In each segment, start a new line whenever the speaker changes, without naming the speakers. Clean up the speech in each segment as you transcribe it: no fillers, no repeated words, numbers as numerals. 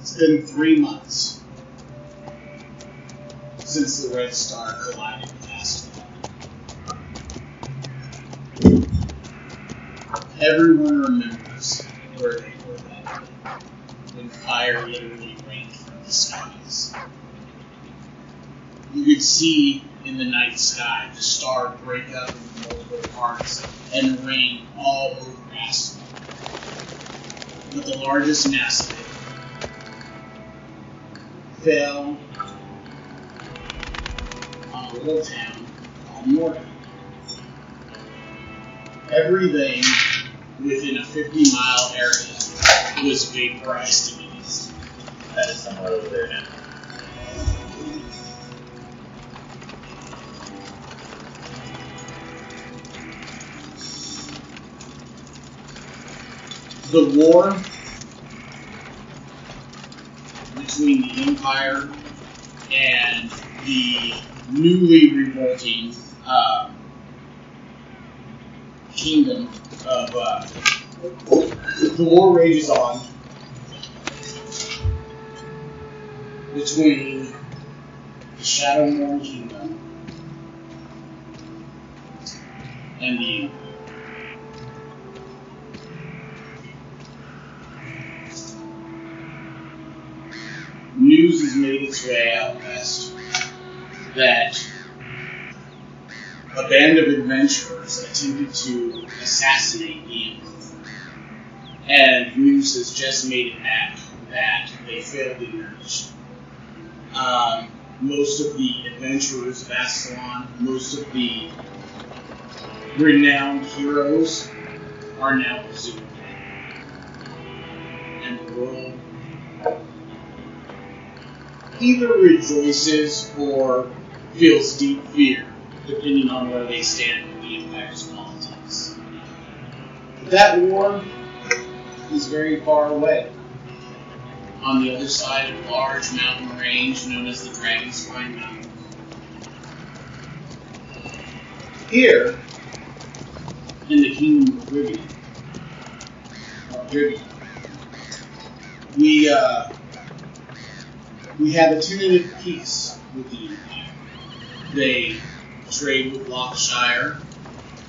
It's been 3 months since the Red Star collided with Ascalon. Everyone remembers where they were that day, when fire literally rained from the skies. You could see in the night sky the star break up into multiple parts and rain all over Ascalon. But the largest mass of it fell on a little town called Morgan. Everything within a 50-mile area was vaporized immediately.
That is somewhere over there now.
The war between the Empire and the newly revolting kingdom of the war rages on between the Shadowmourne Kingdom and the Empire. News has made its way out west that a band of adventurers attempted to assassinate the Emperor, and news has just made it back that they failed in their mission. Most of the adventurers of Ascalon, most of the renowned heroes are now presumed dead, and the world either rejoices or feels deep fear, depending on where they stand in the Empire's politics. But that war is very far away, on the other side of a large mountain range known as the Dragonspine Mountains. Here, in the kingdom of Rivia, we have a tentative peace with the Empire. They trade with Lockshire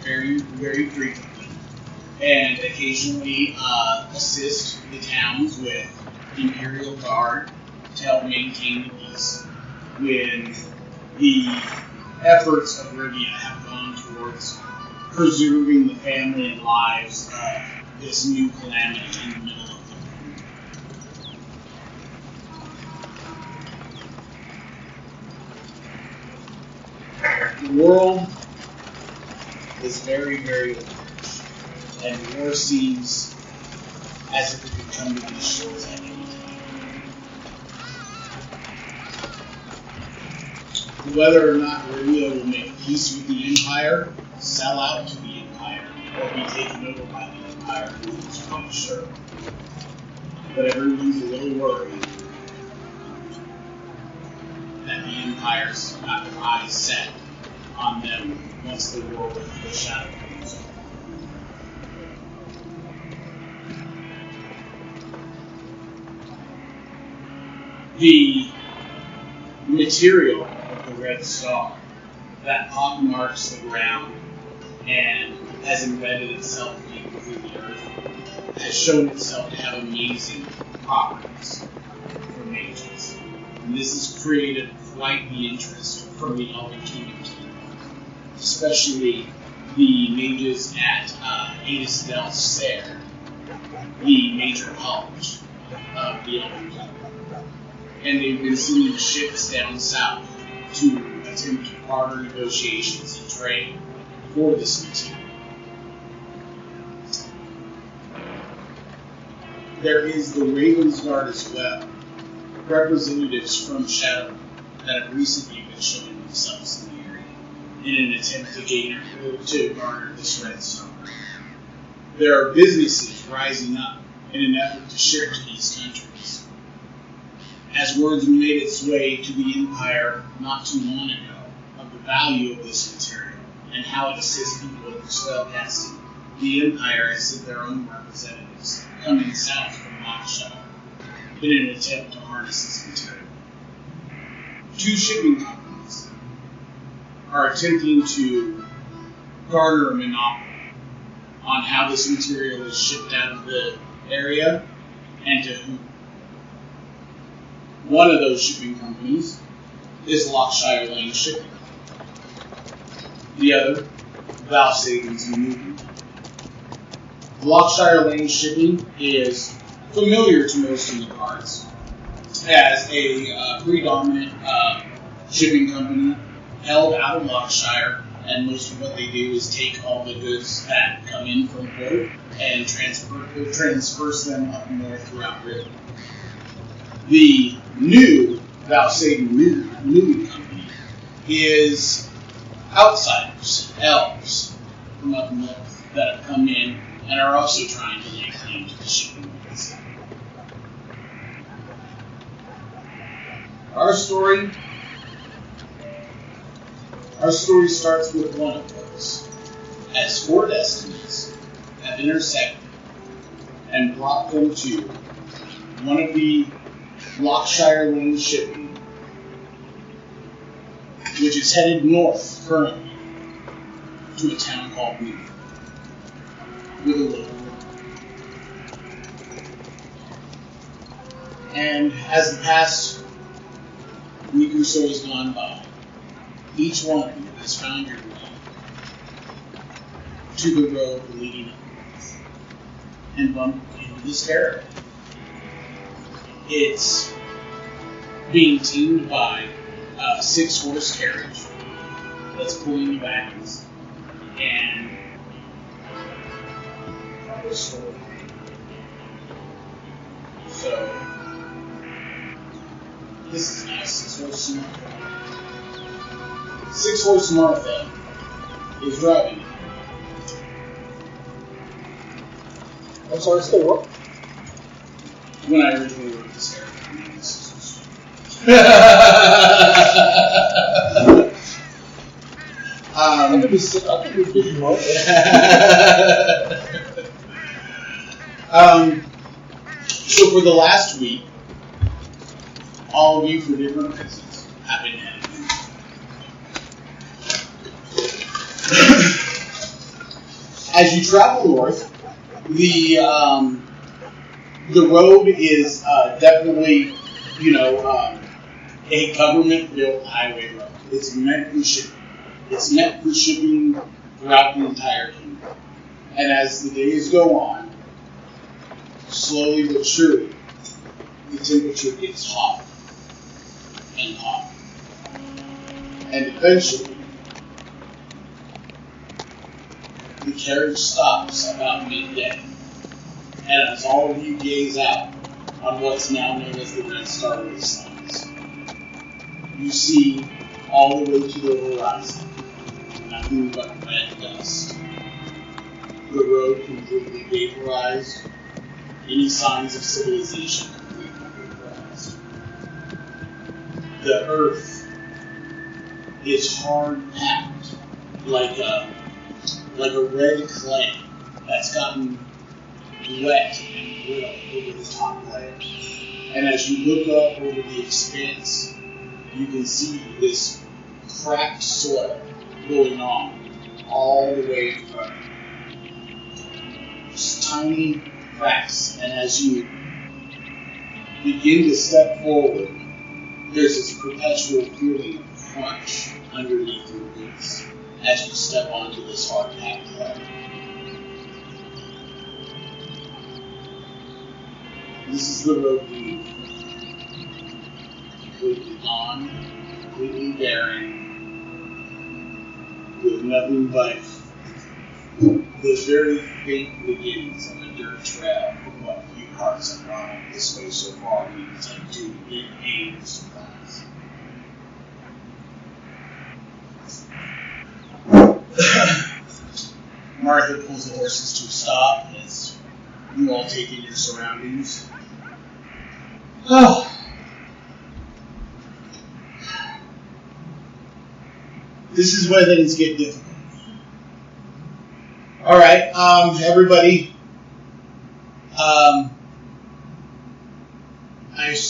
very, very frequently, and occasionally assist the towns with Imperial Guard to help maintain the peace when the efforts of Rivia have gone towards preserving the family and lives of this new calamity in the middle of the world is very, very large, and war seems as if it could come to these shores at any time. Whether or not Rivia will make peace with the Empire, sell out to the Empire, or be taken over by the Empire, who's quite sure. But everyone's a little worried that the Empire's got their eyes set on them once the war with the Shadow comes over. The material of the Red Star that pockmarks the ground and has embedded itself deep within the earth has shown itself to have amazing properties for mages. And this has created quite the interest from the Elven Kingdom team, especially the mages at Adisdel Sayre, the major college of the Elven Kingdom. And they've been sending ships down south to attempt harder negotiations and trade for this material. There is the Ravensguard as well, representatives from Shadow that have recently been showing themselves in the area in an attempt to garner this Red Star. There are businesses rising up in an effort to ship to these countries. As word made its way to the Empire not too long ago of the value of this material and how it assists people with spellcasting, the Empire has sent their own representatives coming south from Lockshire in an attempt to harness this material. Two shipping companies are attempting to garner a monopoly on how this material is shipped out of the area and to whom. One of those shipping companies is Lockshire Lane Shipping. The other, Valsavens and Movement. Lockshire Lane Shipping is familiar to most in the parts as a predominant shipping company held out of Lockshire, and most of what they do is take all the goods that come in from port and transverse them up north throughout Britain. The new Valsaven Moving Company is outsiders, elves from up north that have come in and are also trying to lay claim to the shipping markets. Our story starts with one of those, as four destinies have intersected and brought them to one of the Lockshire Lane Shipping, which is headed north currently to a town called Newton, with a little river. And as the past week or so has gone by, each one of you has found your way to the road leading north and bumped into this caravan. It's being teamed by a 6-horse carriage that's pulling the wagons and a store. So, this is nice. 6-horse Martha. 6-horse Martha is driving.
I'm sorry, say what?
When I originally wrote this character, I named this
I could be fishing well.
So for the last week, all of you for different reasons have been heading. As you travel north, the road is definitely, a government-built highway road. It's meant for shipping. It's meant for shipping throughout the entire kingdom. And as the days go on, slowly but surely, the temperature gets hotter and hotter. And eventually, the carriage stops about midday. And as all of you gaze out on what's now known as the Red Star Wastelands, you see all the way to the horizon nothing but red dust. The road completely vaporized. Any signs of civilization completely vaporized. The earth is hard packed like a red clay that's gotten wet and brittle over the top layer. And as you look up over the expanse, you can see this cracked soil going on all the way in front. Just tiny cracks, and as you begin to step forward, there's this perpetual feeling of crunch underneath your boots as you step onto this hard-packed clay. This is the road you move. Completely gone, completely barren, with nothing but the very faint beginnings of a dirt trail from what few carts have gone up this way so far in an attempt to get aid of supplies. Martha pulls the horses to a stop as you all take in your surroundings. Oh. This is where things get difficult. Alright, everybody.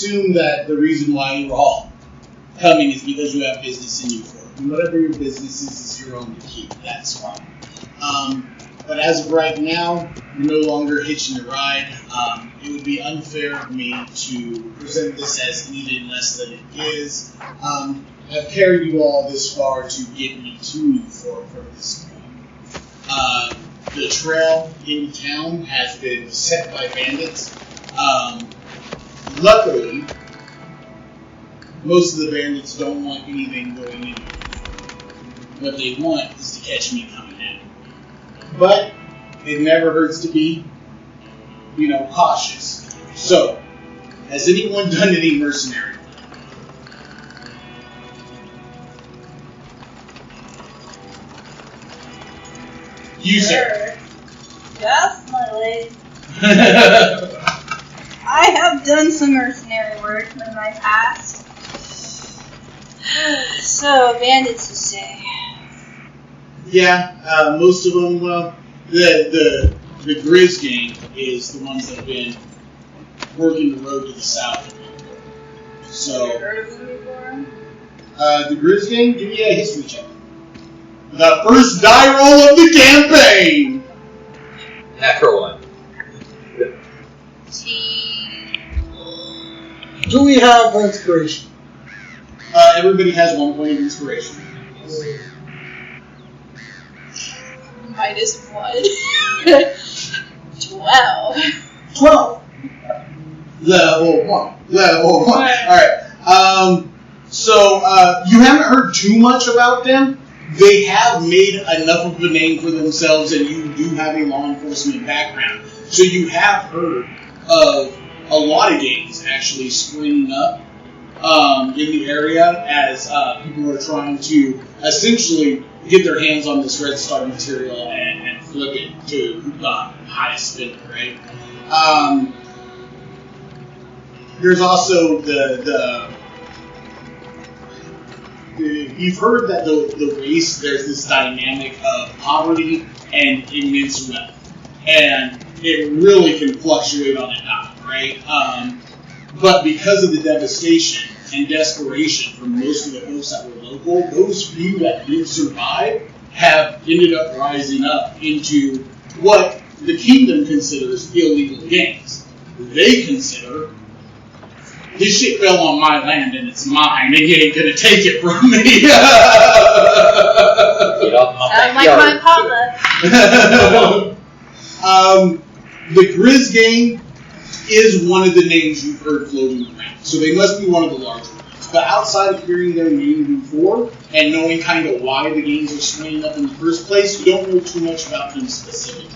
assume that the reason why you're all coming is because you have business in Newport. And whatever your business is your own to keep. That's fine. But as of right now, you're no longer hitching a ride. It would be unfair of me to present this as anything less than it is. I've carried you all this far to get me to Newport from this point. The trail into town has been set by bandits. Luckily, most of the bandits don't want anything going in. What they want is to catch me coming in. But it never hurts to be, cautious. So, has anyone done any mercenary? You, sir.
Yes, my lady. I have done some mercenary work in my past. So, bandits, you say?
Yeah, most of them. Well, the Grizz gang is the ones that have been working the road to the south. So,
Have you heard of them before?
The Grizz gang, give me a history check. The first die roll of the campaign.
Natural one.
Do we have inspiration?
Everybody has 1 point of inspiration.
-1. 12.
12. Level 1. Alright. So, you haven't heard too much about them. They have made enough of a name for themselves, and you do have a law enforcement background. So you have heard of a lot of gangs actually springing up in the area as people are trying to essentially get their hands on this Red Star material and flip it to the highest spender, right? There's also you've heard that the race, there's this dynamic of poverty and immense wealth. And it really can fluctuate on a dime, right? But because of the devastation and desperation from most of the folks that were local, those few that did survive have ended up rising up into what the kingdom considers illegal gangs. They consider, this shit fell on my land and it's mine, and you ain't gonna take it from me.
Get off my
Sounds like
backyard.
my papa.
The Grizz gang is one of the names you've heard floating around, so they must be one of the larger ones. But outside of hearing their name before and knowing kind of why the gangs are springing up in the first place, you don't know too much about them specifically.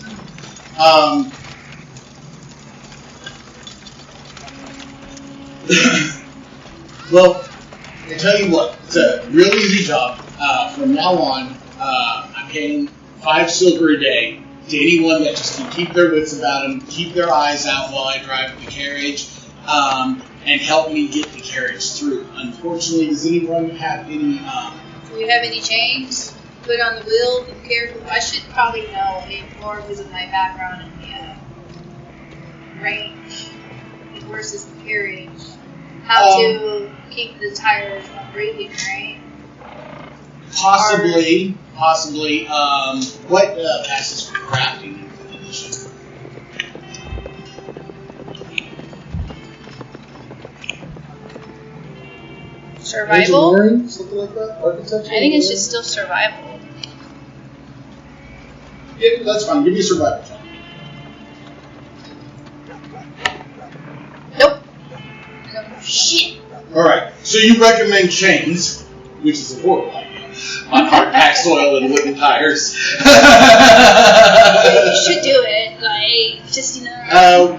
Well, I tell you what, it's a real easy job. From now on, I'm paying 5 silver a day to anyone that just can keep their wits about them, keep their eyes out while I drive the carriage, and help me get the carriage through. Unfortunately, does anyone have any...
Do we have any chains? Put on the wheel, be careful. I should probably know more because of my background in the range, the horses and carriage. How to keep the tires from breathing, right?
Possibly. What passes for crafting in addition?
Survival?
Engineering, something like that? Architecture?
I think it's just still survival.
Yeah, that's fine. Give me a survival check.
Nope. No, shit.
Alright, so you recommend chains, which is a horrible idea. On hard packed soil and wooden tires.
You should do it. Like, just,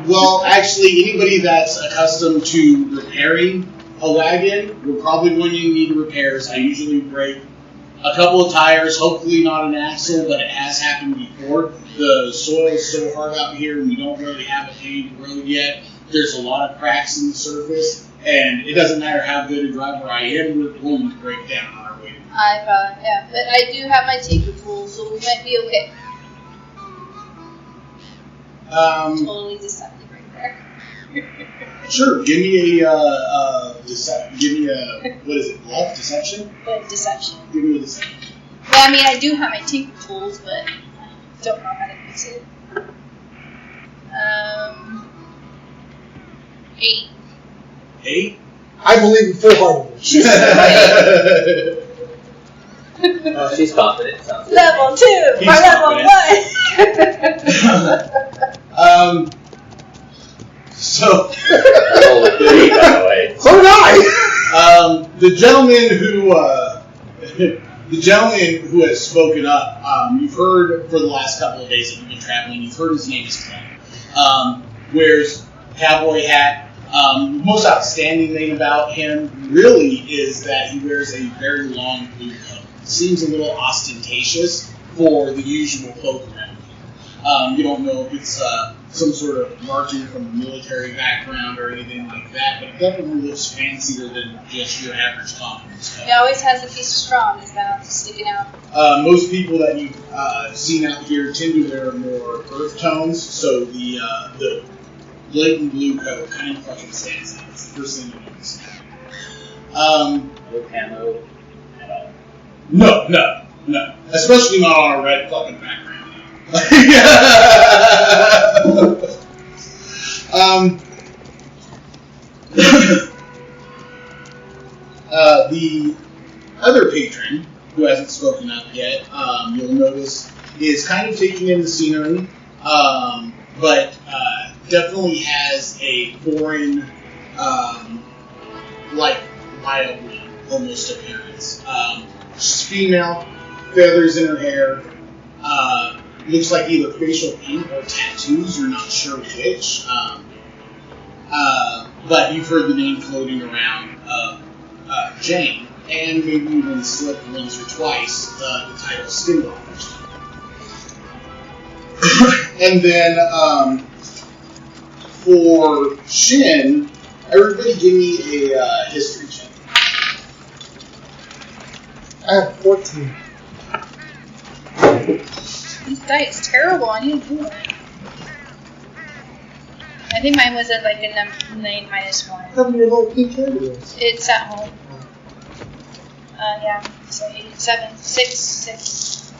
Well, actually, anybody that's accustomed to repairing a wagon will probably, when you need repairs, I usually break a couple of tires, hopefully not an axle, but it has happened before. The soil is so hard out here, and we don't really have a paved road yet. There's a lot of cracks in the surface, and it doesn't matter how good a driver I am, we're going to break down on our way.
yeah, but I do have my tinker tools, so we might be okay. Totally deceptive right there.
Sure. Give me a what is it? Bluff deception.
But deception.
Give me a deception.
Well, I mean, I do have my tinker tools, but I don't know how to use it. 8.
8.
I believe in full-heartedly.
She's confident. Sounds good.
Level 2
He's
or level 1.
So,
I rolled a 3, by the way.
So did I!
the gentleman who has spoken up, you've heard for the last couple of days that you've been traveling, you've heard his name is Ken. Wears cowboy hat. The most outstanding thing about him really is that he wears a very long blue coat. Seems a little ostentatious for the usual cloak around him. You don't know if it's some sort of marking from a military background or anything like that, but it definitely looks fancier than just your average conference coat.
He always has a piece of straw in his mouth sticking out.
Most people that you've seen out here tend to wear more earth tones, so the blatant blue coat kind of fucking stands out. It's the first thing you notice.
No camo at all.
No. Especially not on a red fucking background. The other patron, who hasn't spoken up yet, you'll notice is kind of taking in the scenery, but definitely has a foreign, like wildly almost appearance. She's female, feathers in her hair, looks like either facial paint or tattoos, you're not sure which. But you've heard the name floating around of Jane, and maybe even slipped once or twice the title Skinwalker. And then for Shin, everybody give me a history check.
I have 14.
This die is terrible. I need to do it. I think mine was at like a 9 minus 1.
How many little pink candidates?
It's at home. Yeah. So 8, 7, 6, 6.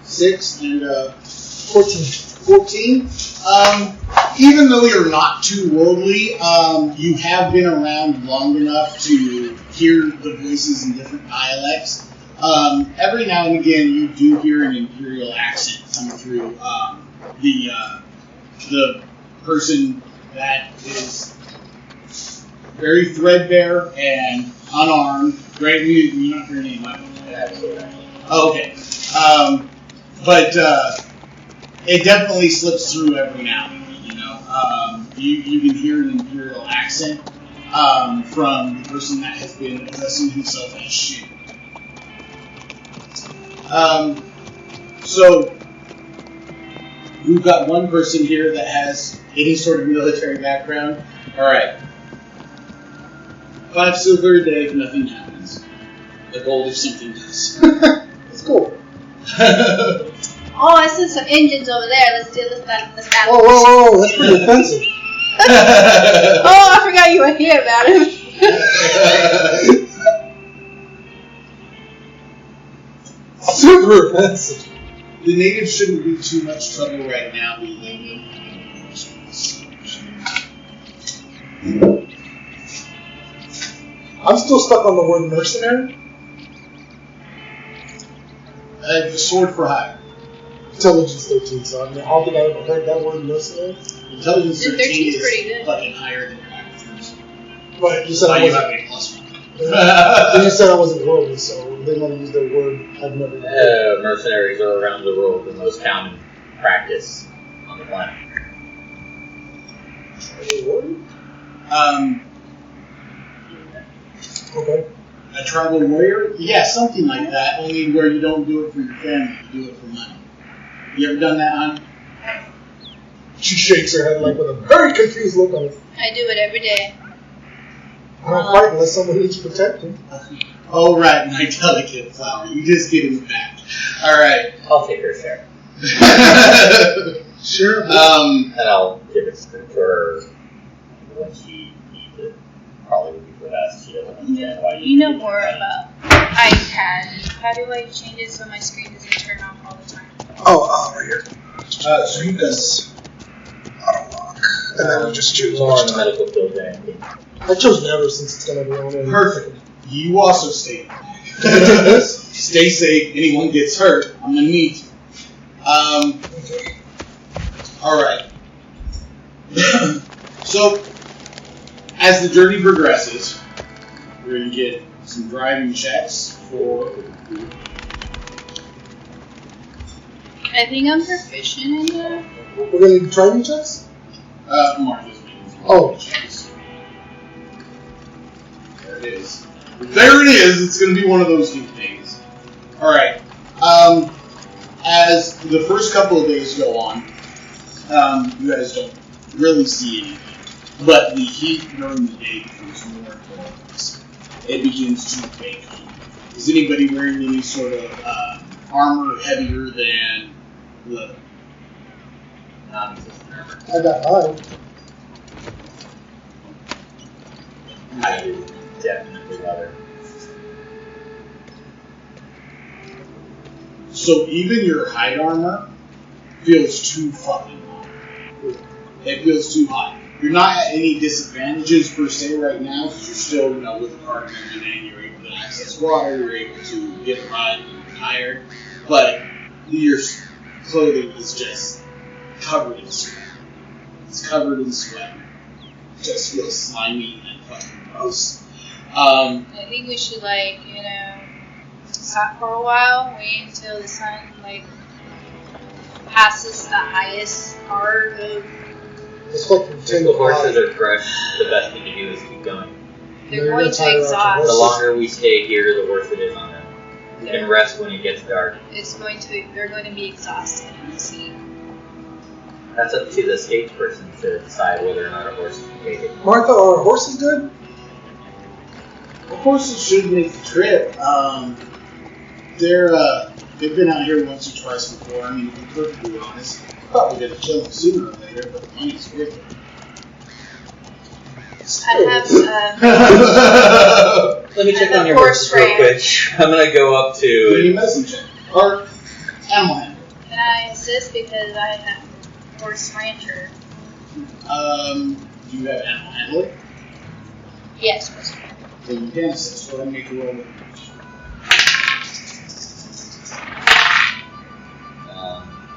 6 and
14.
14. Even though you're not too worldly, you have been around long enough to hear the voices in different dialects. Every now and again, you do hear an imperial accent come through. The person that is very threadbare and unarmed. Great, you're not hearing any weapons. Oh, okay. But it definitely slips through every now and then. You know, you can hear an imperial accent from the person that has been addressing himself as Shin. So we've got one person here that has any sort of military background. All right, 5 silver a day if nothing happens. The gold if something does.
That's cool.
Oh, I see some engines over there. Let's do this. Let's battle.
Whoa, that's pretty offensive.
Oh, I forgot you were here about him.
Super offensive.
The natives shouldn't be too much trouble right now.
I'm still stuck on the word mercenary.
The sword for hire.
Intelligence 13, so I don't think I ever heard that word mercenary.
Intelligence
13
13
is
is
pretty good.
fucking higher than your average person.
But you said
Why
I
you have
wasn't.
a +1.
Then you said I wasn't worldly, so they want to use their word. I've never.
Mercenaries are around the world the most common practice on the planet.
Okay.
A tribal warrior? Yeah, something like that, only where you don't do it for your family, you do it for money. You ever done that, hon?
She shakes her head like with a very confused look on her.
I do it every day.
I don't fight unless someone needs protection.
Oh, right, my delicate flower. You just get in the back. Alright.
I'll take her share.
Sure.
And I'll give it to her when she needs it. Probably would be for us. She doesn't understand why
You know more about iPad. How do I change it so my screen doesn't turn off all the time?
Oh, right here. So you does auto lock, and then you just choose
more on
which
the
time.
medical field than anything.
I chose never since it's gonna be on there.
Perfect. You also stay back.
This?
Stay safe. Anyone gets hurt, I'm gonna need you. All right. So, as the journey progresses, we're gonna get some driving checks for.
I think I'm proficient in that.
We're gonna do driving checks?
Martha's making some
Oh.
driving checks. There it is. There it is. It's gonna be one of those good things. All right. As the first couple of days go on, you guys don't really see anything. But the heat during the day becomes more intense. It begins to bake. Is anybody wearing any sort of armor heavier than leather?
Non-existent armor.
I got high.
I do definitely leather.
So even your hide armor feels too fucking hot. It feels too hot. You're not at any disadvantages per se right now because you're still, with the cart and everything, you're able to access water, you're able to get a ride when you're tired, but your clothing is just covered in sweat. It's covered in sweat. It just feels slimy and fucking gross.
I think we should, stop for a while, wait until the sun, passes the highest part of.
It's fucking
If
10
the horses
o'clock.
are fresh, the best thing to do is keep going.
They're
They're
going
gonna
to
tire out
exhaust.
The longer we stay here, the worse it is on them. We can rest when it gets dark.
They're going to be exhausted in the sea.
That's up to the stage person to decide whether or not a horse can take it.
Martha, are horses good?
The horses should make the trip. They've been out here once or twice before. I mean, to be perfectly honest, probably gonna kill them sooner or later, but the money's worth it.
I have
Let me check
And
on
the
your
horse
horses real quick. I'm gonna go up
Give me
to.
a medicine check. Or animal handling.
Can I assist because I have horse rancher?
Do you have animal handling?
Yes, horse rancher.
Then you can assist. Go ahead and make a roll with it.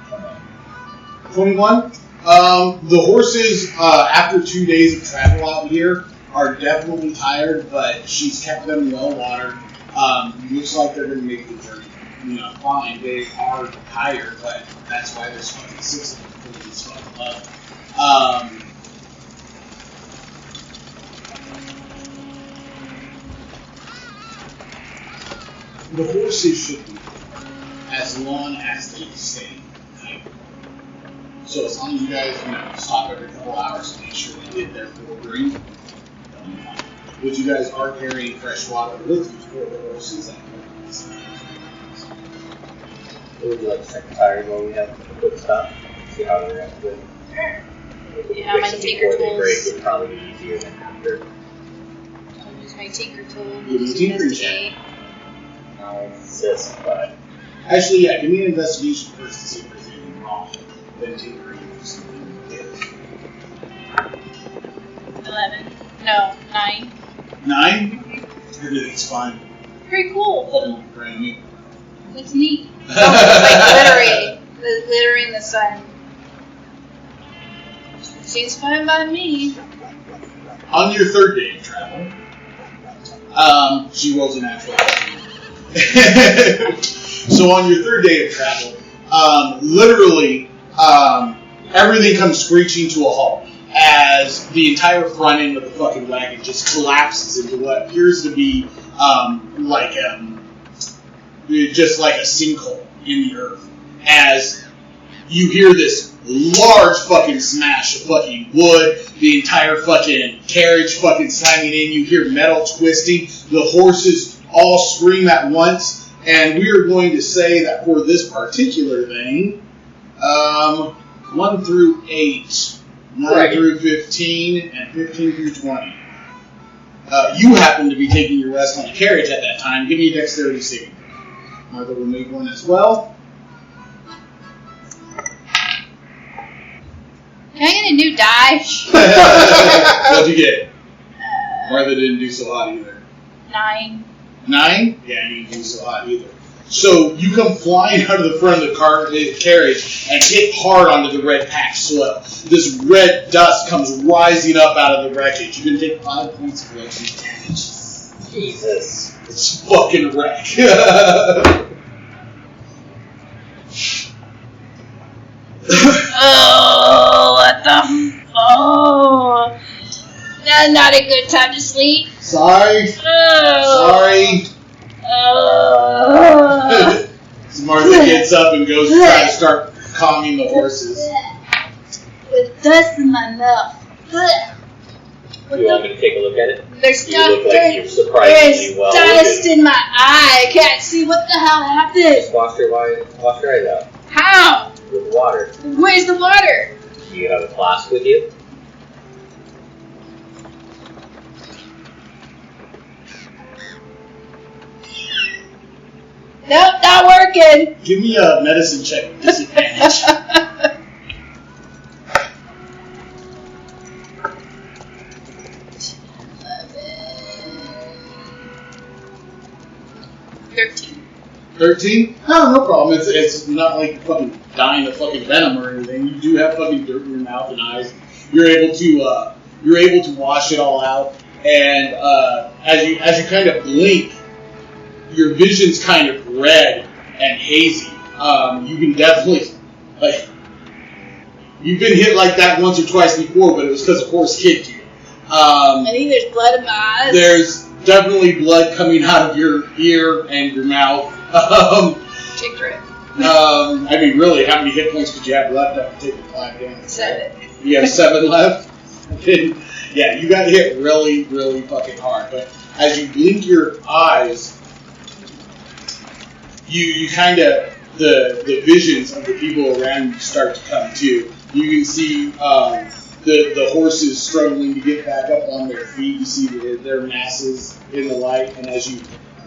Come on.
21. The horses, after 2 days of travel out here, are definitely tired, but she's kept them well watered. Looks like they're going to make the journey, fine. They are tired, but that's why there's fucking 6 of them pulling this fucking up. The horses should be as long as they stay tight. So as long as you guys, stop every couple hours to make sure they get their full drink, which you guys are carrying fresh water with you for the horses at home.
Would you like to check the tires while we have a quick stop? See how they're at with.
Yeah, my tinker
Before they break,
tools.
it'd probably be easier than after.
I'll use my tinker tool.
Give me
to
tinker
investigate.
I'll insist, but
Actually, yeah, give me an investigation first to see if there's anything wrong. Then tinkering or something.
11. No, 9.
9? Everything's fine.
Very cool.
All look brand new.
That's neat. Oh, it's glittering in the sun. Seems fine by me.
On your third day of travel, she rolls a natural. So on your third day of travel, literally, everything comes screeching to a halt as the entire front end of the fucking wagon just collapses into what appears to be just like a sinkhole in the earth. As you hear this large fucking smash of fucking wood, the entire fucking carriage fucking slamming in, you hear metal twisting, the horses all scream at once, and we are going to say that for this particular thing, 1 through 8 9
Right.
through 15, and 15 through 20. You happen to be taking your rest on a carriage at that time. Give me a dexterity saving. Martha will make one as well.
Can I get a new die?
What'd you get? Martha didn't do so hot either.
9.
9? Yeah, you didn't do so hot either. So you come flying out of the front of the carriage and hit hard onto the red patch soil. This red dust comes rising up out of the wreckage. You can take 5 points of electric damage.
Jesus.
It's fucking wreck.
Oh, what the? Oh, that's not a good time to sleep.
Sorry.
Oh.
Sorry.
Oh.
So Martha gets up and goes to try to start calming the horses.
With dust in my mouth.
You want me to take a look at it?
There's
You look like you're surprisingly well
dust
witted.
in my eye. I can't see what the hell happened.
Just wash your eyes out
How?
with water.
Where's the water?
Do you have a flask with you?
Nope, not working.
Give me a medicine check with disadvantage. 13? No problem. It's not like fucking dying of fucking venom or anything. You do have fucking dirt in your mouth and eyes. You're able to wash it all out, and as you kind of blink, your vision's kind of red and hazy. You can definitely you've been hit like that once or twice before, but it was because a horse kicked you.
I think there's blood in my eyes.
There's definitely blood coming out of your ear and your mouth.
Chick drip.
I mean, really, how many hit points did you have left after taking 5 damage?
7.
You have 7 left? Yeah, you got hit really, really fucking hard. But as you blink your eyes, you kind of, the visions of the people around you start to come too. You can see the horses struggling to get back up on their feet. You see their masses in the light, and as you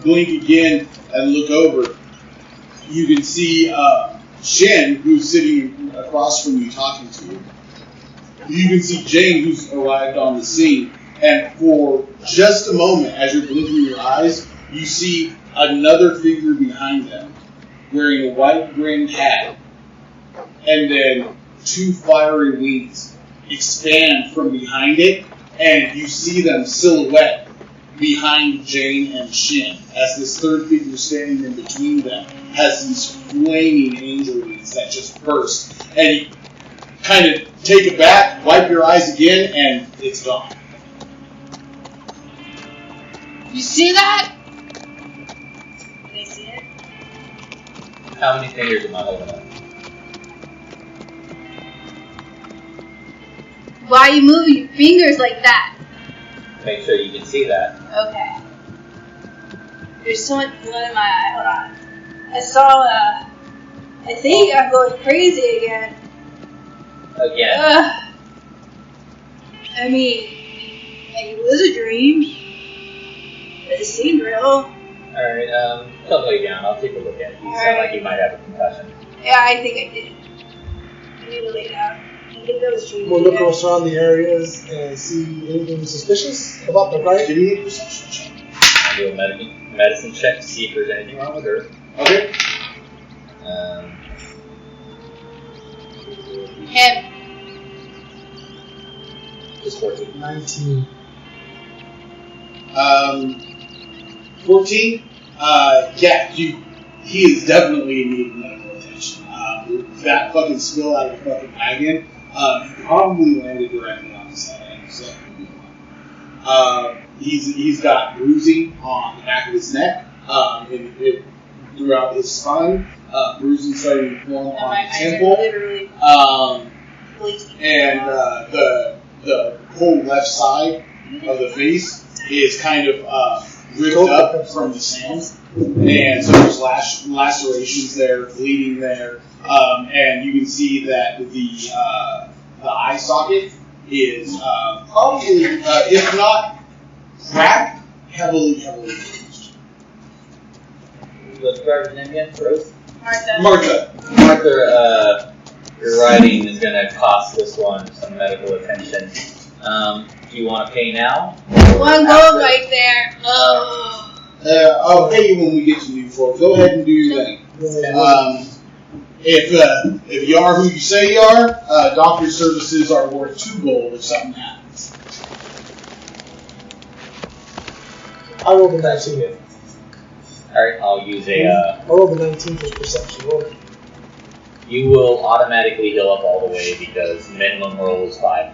blink again and look over, you can see Shin, who's sitting across from you talking to you. You can see Jane, who's arrived on the scene, and for just a moment, as you're blinking your eyes, you see another figure behind them, wearing a white brimmed hat, and then 2 fiery wings expand from behind it, and you see them silhouette behind Jane and Shin, as this third figure standing in between them has these flaming angel wings that just burst. And you kind of take it back, wipe your eyes again, and it's gone.
You see that? Can they see it?
How many fingers am I holding up?
Why are you moving your fingers like that?
Make sure you can see that.
Okay. There's so much blood in my eye. Hold on. I saw, I think I'm going crazy again.
Again.
I mean, it was a dream. But it seemed real.
Alright, don't lay down. I'll take a look at it. You sound like you might have a concussion.
Yeah, I think I did. I need to lay down. I think that was dreaming.
We'll look around the areas and see anything suspicious about the riot.
Give me a perception check.
I'll do a medicine check to see if there's anything wrong with her.
Okay.
Him.
Just 14.
19.
14? Yeah, he is definitely in need of medical attention. That fucking spill out of the fucking wagon, he probably landed directly on his head, so he's got bruising on the back of his neck, throughout his spine, bruising starting to form on the temple,
Literally bleeding.
and the whole left side of the face is kind of ripped up from the sand, and so there's lacerations there, bleeding there, and you can see that the eye socket is probably, if not cracked, heavily used.
What's the driver's name again? Rose?
Martha.
Martha, your riding is going to cost this one some medical attention. Do you want to pay now?
One gold right there. Oh.
I'll pay you when we get to New Fork. Go ahead and do your thing. If you are who you say you are, doctor services are worth 2 gold if something happens.
I rolled a 19.
Alright, I'll use a.
I rolled a 19 for perception. Roll.
You will automatically heal up all the way because minimum roll is 5.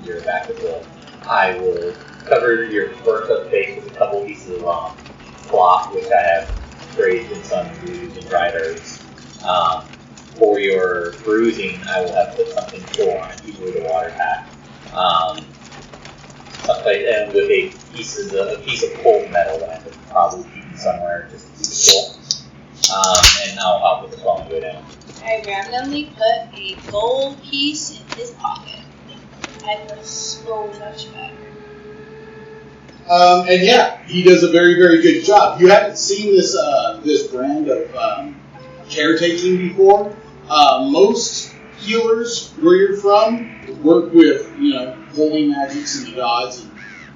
You're back at the. I will cover your burnt up face with a couple pieces of cloth, which I have grazed in some roots and dried herbs. For your bruising, I will have put something cool on it, usually the water pack. And with a piece of cold metal that I could probably keep somewhere just to keep it cool. And I'll hop with the phone and go down.
I randomly put a gold piece in his pocket. I feel so much better.
And yeah, he does a very, very good job. You haven't seen this this brand of caretaking before. Most healers where you're from work with, holy magics and the gods and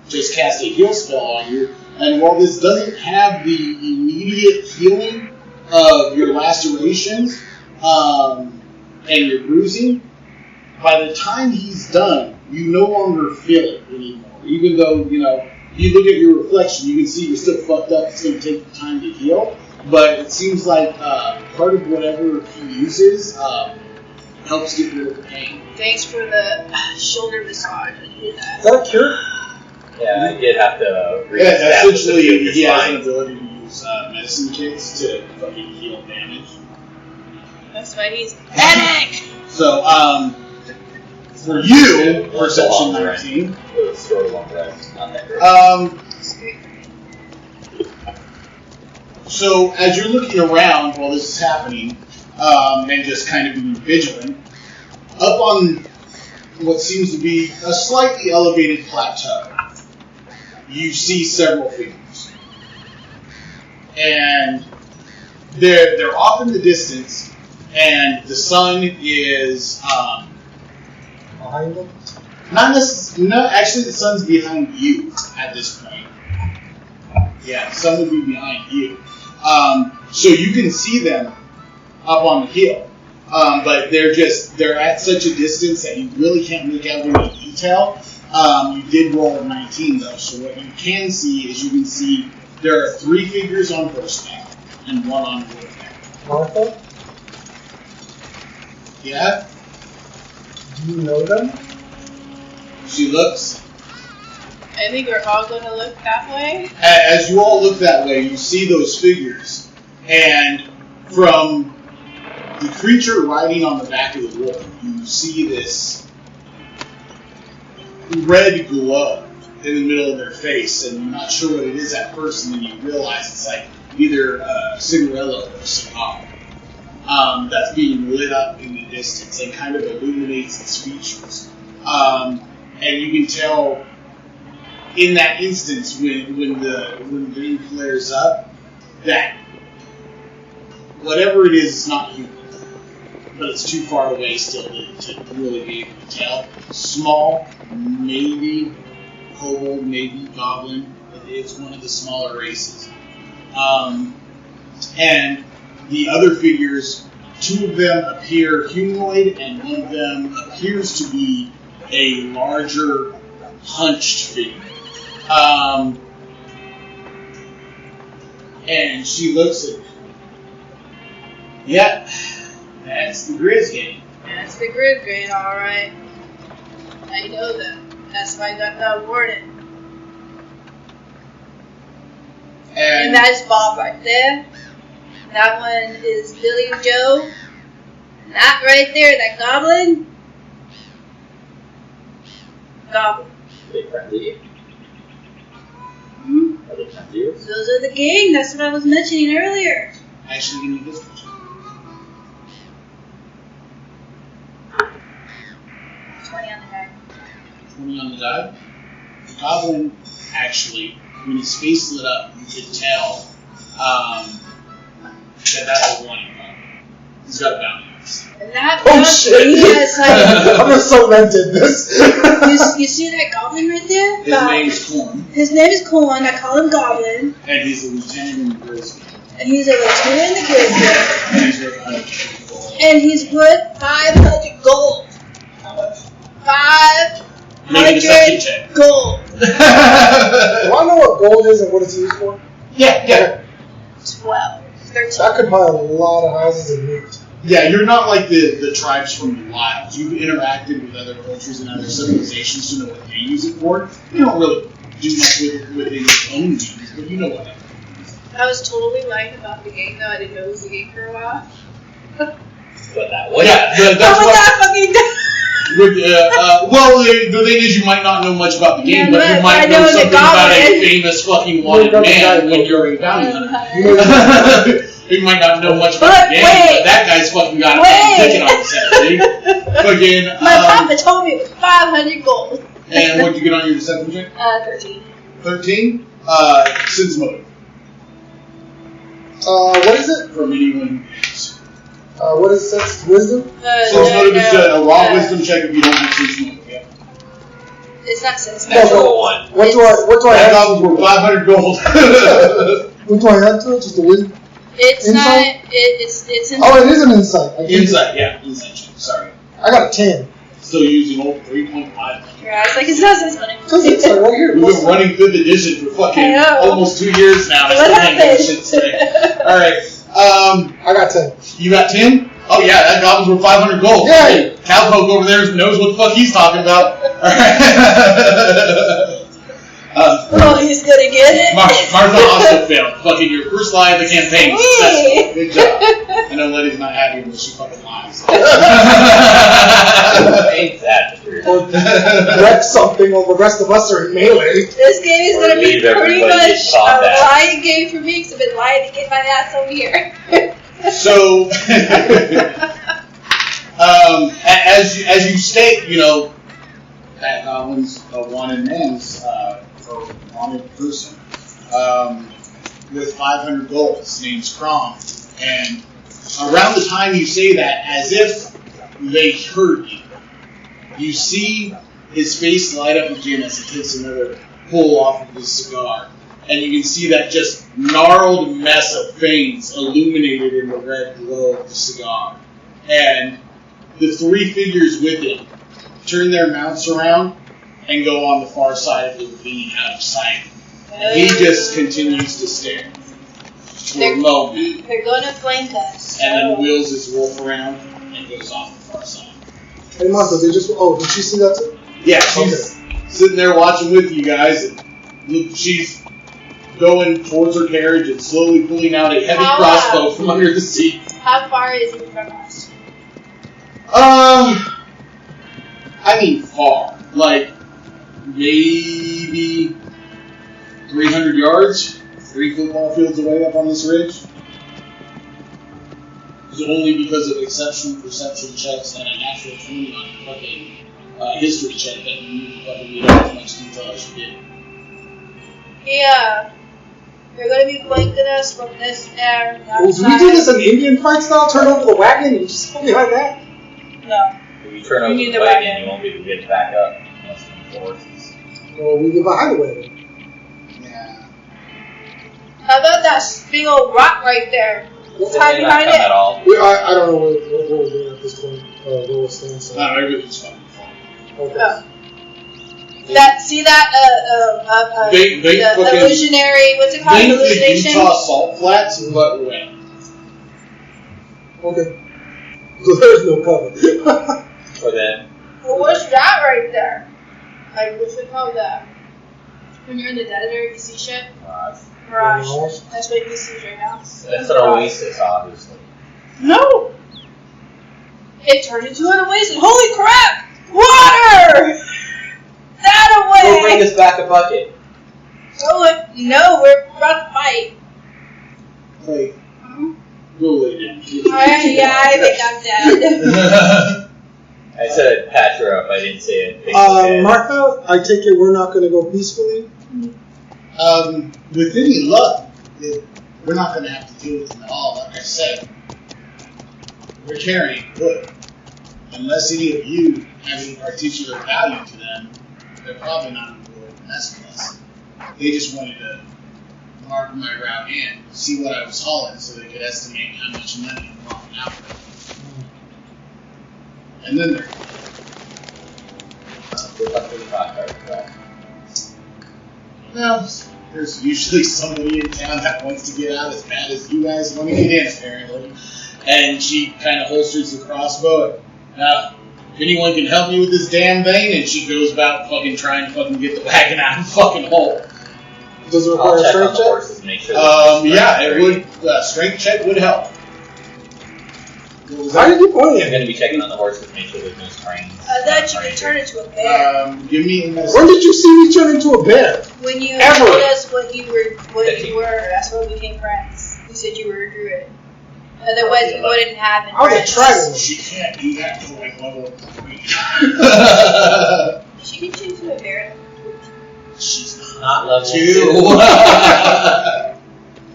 just cast a heal spell on you. And while this doesn't have the immediate healing of your lacerations and your bruising, by the time he's done, you no longer feel it anymore. Even though, you look at your reflection, you can see you're still fucked up. It's going to take time to heal. But it seems like part of whatever he uses helps get rid of the pain.
Thanks for the shoulder massage. I needed that.
Is that a cure?
Yeah, I did have to
Yeah, essentially,
the
he has
spine.
an ability to use medicine kits to fucking heal damage.
That's why he's pathetic.
So, for you, perception 19.
It was sort of long rest, not that great.
So as you're looking around while this is happening, and just kind of being vigilant, up on what seems to be a slightly elevated plateau, you see several figures. And they're off in the distance, and the sun is
Behind them?
not necessarily. No, actually, the sun's behind you at this point. Yeah, the sun would be behind you. So you can see them up on the hill. But they're at such a distance that you really can't make out any detail. You did roll a 19 though, so what you can see is there are 3 figures on horseback and 1 on horseback.
Martha?
Yeah?
Do you know them?
She looks.
I think we're all going to look that way.
As you all look that way, you see those figures, and from the creature riding on the back of the wolf, you see this red glow in the middle of their face, and you're not sure what it is at first, and then you realize it's like either Cinderella or cigar that's being lit up in the distance and kind of illuminates its features. And you can tell in that instance when the beam flares up that whatever it is not human, but it's too far away still to really be able to tell. Small, maybe kobold, maybe goblin. It's one of the smaller races. And the other figures, 2 of them appear humanoid, and 1 of them appears to be a larger, hunched figure. And she looks at me. Yep, that's the Grizz gang.
That's the grid grade, alright. I know them. That's why I got that warning. And that's Bob right there. That one is Billy Joe. And that right there, that goblin. Goblin.
Are they friends of you?
Hmm?
Are they friends of yours?
Those are the gang. That's what I was mentioning earlier.
Actually, give me this one. 20 on the die. The goblin actually, when his face lit up, you could tell that that's a warning button. He's got a bounty.
And that
Oh,
bounty
shit.
has like,
I'm just so rented this.
you see that goblin right there?
His name's Corn,
His name is Corn. I call him Goblin.
and he's a lieutenant in the Grizzly.
And he's a lieutenant in the Grizzly.
And he's worth 100 gold.
And he's worth 500 gold.
How much?
'Make a deception
500
check.
gold.
Do I know what gold is and what it's used for?
Yeah.
12. 13.
I could buy a lot of houses and meat.
Yeah, you're not like the tribes from the wilds. You've interacted with other cultures and other civilizations to know what they use it for. You don't really do much with it within your own means, but you know what.
I was totally lying about the game, though. I didn't know it was a game for a while.
But that was
That's
How was
what.
that fucking
Well, the thing is, you might not know much about the game,
Yeah,
but you
but
might
I know
know
the
something about a
goblin.
famous fucking wanted
You're
man
gonna
when
die.
you're a bounty hunter.
game?
You might not know much about
But
the game,
wait.
but that guy's fucking got a
Wait.
ticket on his head, see? Fucking,
My papa told me it was 500 gold.
and what'd you get on your deception check?
13.
13? Sense motive.
What is it?
From anyone who is.
What is sense wisdom?
Sense motive is a raw wisdom check if you don't get sense motive, yeah.
It's not sense
Natural one.
What do I
That
add?
goblin's worth 500 gold.
What do I add to it? Just a wisdom?
It's
Insight?
not. It's in.
Oh, it is an insight. I think-
Insight, yeah. Insight check, sorry.
I got a 10.
Still using old 3.5.
Yeah, it's like it's not sense money.
Because it's like right here.
We've been running 5th edition for fucking
I know.
almost 2 years now.
What happened?
Alright,
I got 10.
you got 10? Oh yeah, that goblin's worth 500 gold.
Yeah.
Cowpoke over there knows what the fuck he's talking about. Alright.
Oh, he's gonna get it.
Martha also failed. Fucking your first lie of the campaign. Successful. Good job. I know Letty's not happy when she fucking lies.
Ain't that true?
Or wreck something while the rest of us are in melee.
This game is gonna be
Leave
pretty
everybody
much
in combat.
a lying game for me because I've been lying to get my ass over here.
So, as you state, you know, that goblin's a wanted man's or wanted person with 500 gold. His name's Crom, and around the time you say that, as if they heard you, you see his face light up again as he takes another pull off of his cigar. And you can see that just gnarled mess of veins illuminated in the red glow of the cigar. And the 3 figures with him turn their mounts around and go on the far side of the ravine out of sight. And he just continues to stare for a moment,
They're gonna flank us.
and then wheels his wolf around and goes off the far side.
Hey, Martha, did she see that too?
Yeah, she's sitting there watching with you guys, and she's going towards her carriage and slowly pulling out a heavy
How
crossbow from under the seat.
How far is it from us?
I mean far. Like, maybe 300 yards? 3 football fields away up on this ridge? It's only because of exceptional perception checks and a natural 20 on your fucking history check that you fucking need as much detail as you did.
Yeah. They're gonna be flanking us from this area.
Oh, do we do this in Indian fight style? Turn over the wagon and just go behind that?
No.
If you turn
You
over
need
the
the
wagon,
wagon.
you won't be able to get back up unless the horses.
Or we get behind the wagon.
Yeah.
How about that big old rock right there? Let's hide
They're not
behind
coming
it.
at all.
I don't know what we're doing at this point. Where we're staying. So.
Everything's fucking fine.
Okay.
Oh. See that
They
the
fucking-
illusionary, what's it called?
Think the
Hallucination?
Utah salt flats, but wet.
Okay. So there's no cover.
Or then,
Well, what's that right there? Like, what's it called that? When you're in the desert, you see shit? Mirage.
Mirage.
That's what you see right now.
that's an oasis, obviously.
No! It turned into an oasis. Holy crap! Water! That
Go bring
away!
us back a bucket.
Oh, no, we're about to fight.
Like, go lay down.
Yeah, I think I'm dead.
I said I'd patch her up. I didn't say it.
Martha, I take it we're not going to go peacefully?
With any luck, we're not going to have to deal with them at all. Like I said, we're carrying wood. Unless any of you have any particular value to them, they're probably not going to mess with us. They just wanted to mark my route in, see what I was hauling, so they could estimate how much money I'm walking out with. And then they're
Good luck with the rock card, right?
well, there's usually somebody in town that wants to get out as bad as you guys want to get in, apparently. And she kind of holsters the crossbow. Now, if anyone can help me with this damn thing, and she goes about fucking trying to fucking get the wagon out of the fucking hole.
Does it
I'll
require a
check on
strength
the
check?
horses and make sure. there's
Yeah, it
strength.
would. Strength check would help. What was
Why
that?
did you point
I'm
it?
going to be checking on the horses to make sure there's no strains.
I thought you could turn into a bear.
Give me a
When
medicine.
did you see me turn into a bear?
When you
Ever.
told us what you were, that's when we became friends. You said you were a druid. Otherwise, we wouldn't have been
I was a
friends.
tribal.
She can't do that till like level 3.
She can change into a bear.
She's
Not level
2.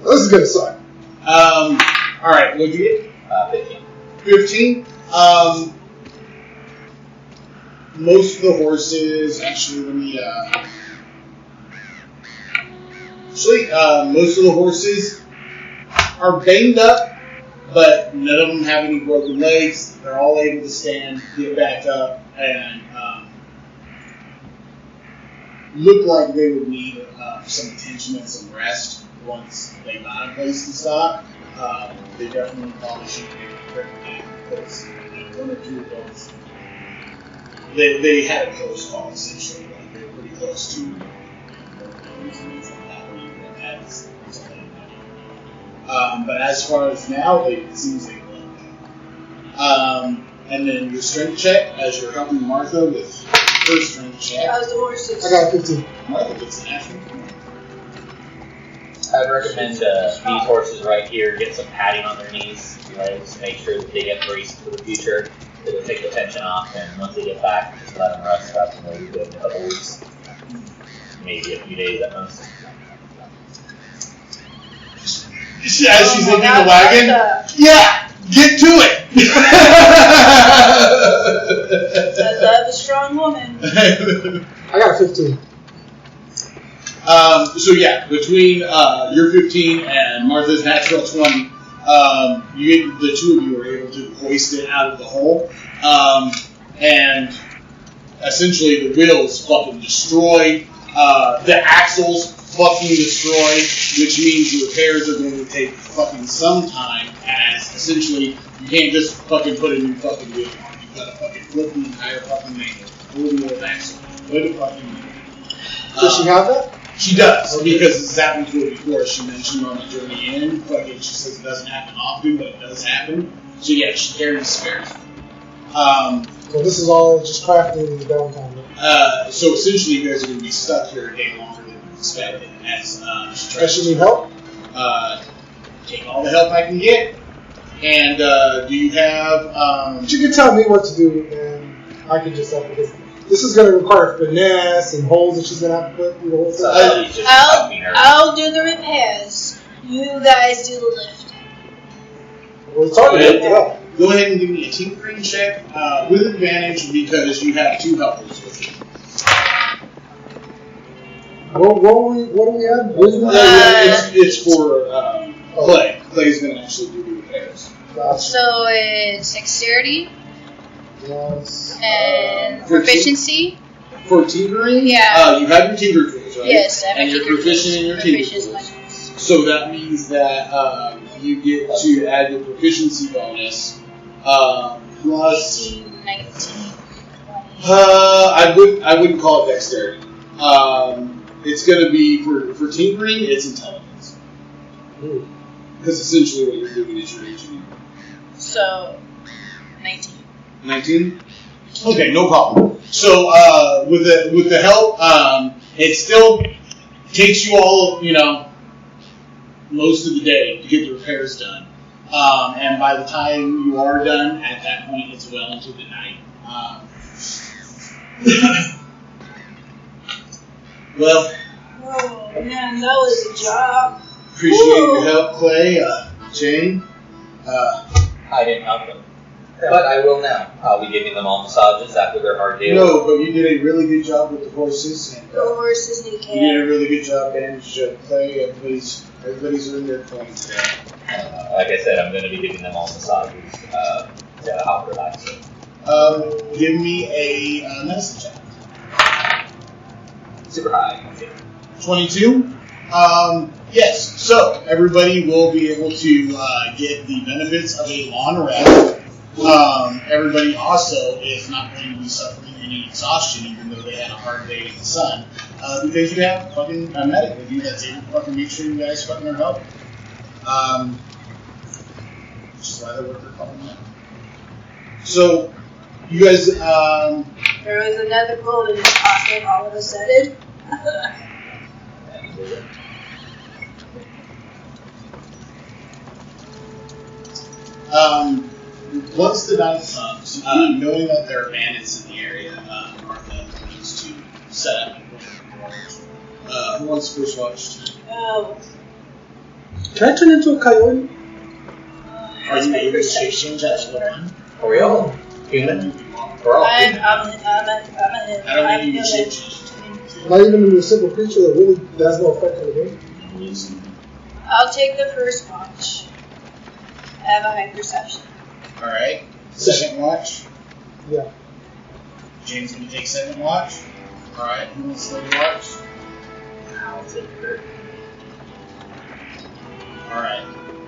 This is going to suck.
Alright, what'd you get?
15.
15. Most of the horses, most of the horses are banged up, but none of them have any broken legs. They're all able to stand, get back up, and look like they would need some attention and some rest once they got a place to stop. They definitely probably should be prepared because one or two of those, they had a close call essentially. Like they were pretty close to things like that where you would have had something. But as far as now, it seems they will. And then your strength check as you're helping Martha with her strength check.
How's the horses?
I got 15.
Martha gets an natural.
I'd recommend these horses right here get some padding on their knees, legs, make sure that they get braced for the future. It'll take the tension off, and once they get back, just let them rest. That's when they'll be good in a couple weeks, maybe a few days at most.
As she's looking at the
That's
wagon, yeah, get to it.
I love a strong woman.
I got 15.
So yeah, between your 15 and Martha's natural 20, the two of you are able to hoist it out of the hole, and essentially the wheels fucking destroyed, the axles fucking destroyed, which means the repairs are going to take fucking some time, as essentially you can't just fucking put a new fucking wheel on. You've got to fucking flip the entire fucking manual, pull the old axle, put a fucking new.
Does she have that?
She does, because this happened to her before. She mentioned on the journey in, fucking, she says it doesn't happen often, but it does happen. So yeah, she carries spares.
So this is all just crafting in the downtime. Right?
So essentially you guys are going to be stuck here a day longer than expected, as she
Does
tries
she need help?
take all the help I can get. And do you have,
She can tell me what to do, and I can just help because this is going to require finesse and holes that she's going to have to put through the whole
So
thing.
he's just helping her.
I'll do the repairs. You guys do the lifting.
Well, it's already
Okay.
hooked up.
go ahead and give me a tinkering check with advantage because you have two helpers with you.
What do we have? Wisdom?
It's for Clay. Clay's going to actually do the repairs.
Gotcha.
So it's dexterity
Yes.
and
For
proficiency.
For tinkering,
Yeah.
you have your tinker tools, right?
Yes, I have
and
my
you're
tinker
proficient in your tinker
Proficient
tools.
is my-
So that means that you get to add your proficiency bonus plus.
18, 19, 20.
I wouldn't call it dexterity. It's going to be for tinkering. It's intelligence
Ooh.
because essentially what you're doing is you're engineering.
So 19.
19? Okay, no problem. So with the help, it still takes you all, most of the day to get the repairs done. And by the time you are done, at that point, it's well into the night. Well,
Oh man, that was a job.
appreciate your help, Clay. Jane.
I didn't help them. But I will now. I'll be giving them all massages after their hard day.
No, but you did a really good job with the horses, and
The horses need
you did
care.
a really good job bandaging Clay. Everybody's in their points today.
Like I said, I'm going to be giving them all massages to help relax them.
Give me a medicine check.
Super high.
22. Yes. So everybody will be able to get the benefits of a long rest. Everybody also is not going to be suffering any exhaustion, even though they had a hard day in the sun, because you have fucking a medic with you that's able to fucking make sure you guys fucking are healthy. Which is why they're what they're calling that. So, you guys,
There was another bullet in his pocket all of a sudden.
once the night comes, knowing that there are bandits in the area, Martha needs to set up and who wants first watch?
Oh.
Can I turn into a coyote?
Are you able to change that to one?
Are we all human? We're all
I'm
human.
I don't think you can change it.
Am I even a simple creature that really has no effect on the game?
I'll take the first watch. I have a high perception.
Alright. Second watch.
Yeah.
James gonna take second watch. Alright, who wants third watch?
I'll take her.
Alright.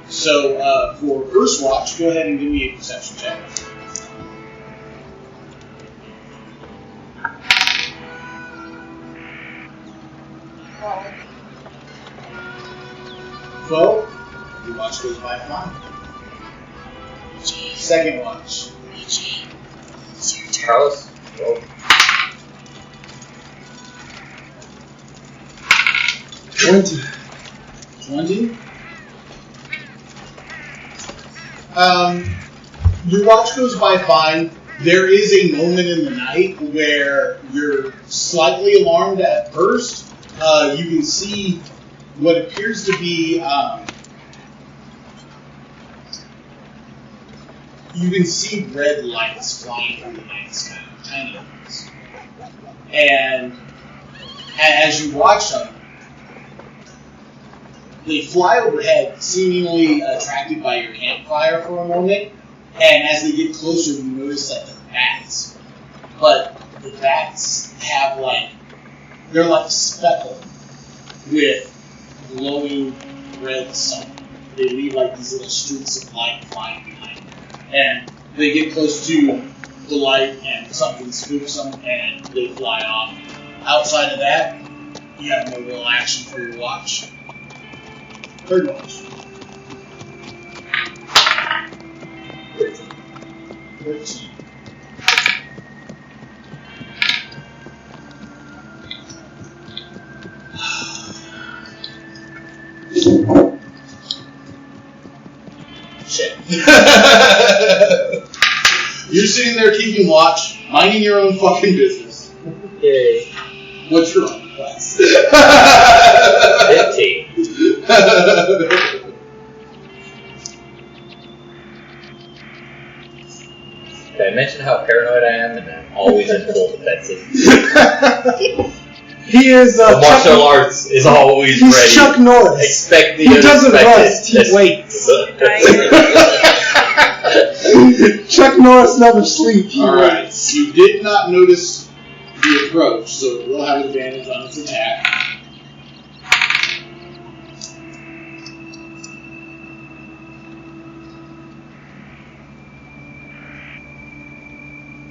So, for first watch, go ahead and give me a perception check.
Oh.
12. Your watch goes by fine. Second watch.
Carlos? Roll.
20.
20. Your watch goes by fine. There is a moment in the night where you're slightly alarmed at first. You can see what appears to be you can see red lights flying through the night sky, tiny ones. And as you watch them, they fly overhead, seemingly attracted by your campfire for a moment. And as they get closer, you notice that they're bats. But the bats have they're like speckled with glowing red sun. They leave like these little streaks of light flying behind them. And they get close to the light and something spooks them and they fly off. Outside of that, you have no real action for your watch. Third watch. 13. Shit. You're sitting there keeping watch, minding your own fucking business.
Yay.
What's your own class?
15. Did I mention how paranoid I am and I'm always in full defensive?
He is
The martial arts is always
he's
ready.
Chuck Norris.
Expect the
He doesn't
unexpected.
rest, he waits. Chuck Norris never sleeps. He
Alright,
waits.
you did not notice the approach, so it will have advantage on its attack.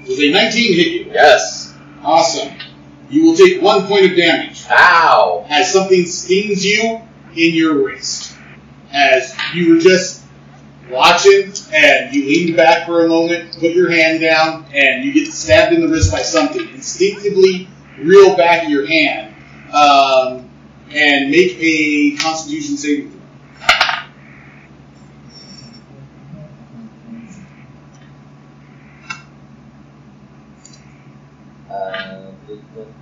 Does a 19 hit you?
Yes.
Awesome. You will take 1 point of damage
Ow.
as something stings you in your wrist. As you were just watching and you leaned back for a moment, put your hand down, and you get stabbed in the wrist by something. Instinctively reel back your hand and make a Constitution saving throw.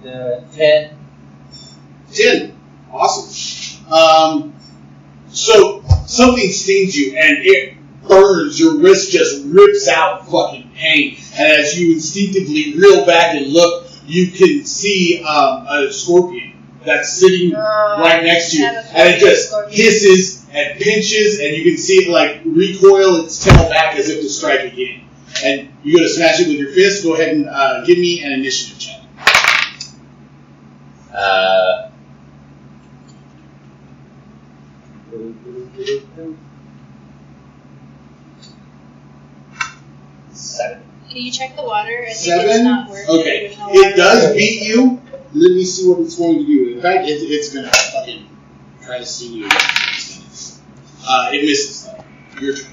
10.
10. Awesome. So something stings you and it burns. Your wrist just rips out fucking pain. And as you instinctively reel back and look, you can see a scorpion that's sitting right next to you. And it just hisses and pinches, and you can see it like recoil its tail back as if to strike again. And you're going to smash it with your fist. Go ahead and give me an initiative check.
Seven.
Can you check the water? I think
7?
it's not working.
Okay.
There's no
It
water.
does beat you. Let me see what it's going to do. In fact, it's going to fucking try to sting you. It misses, though. Your turn.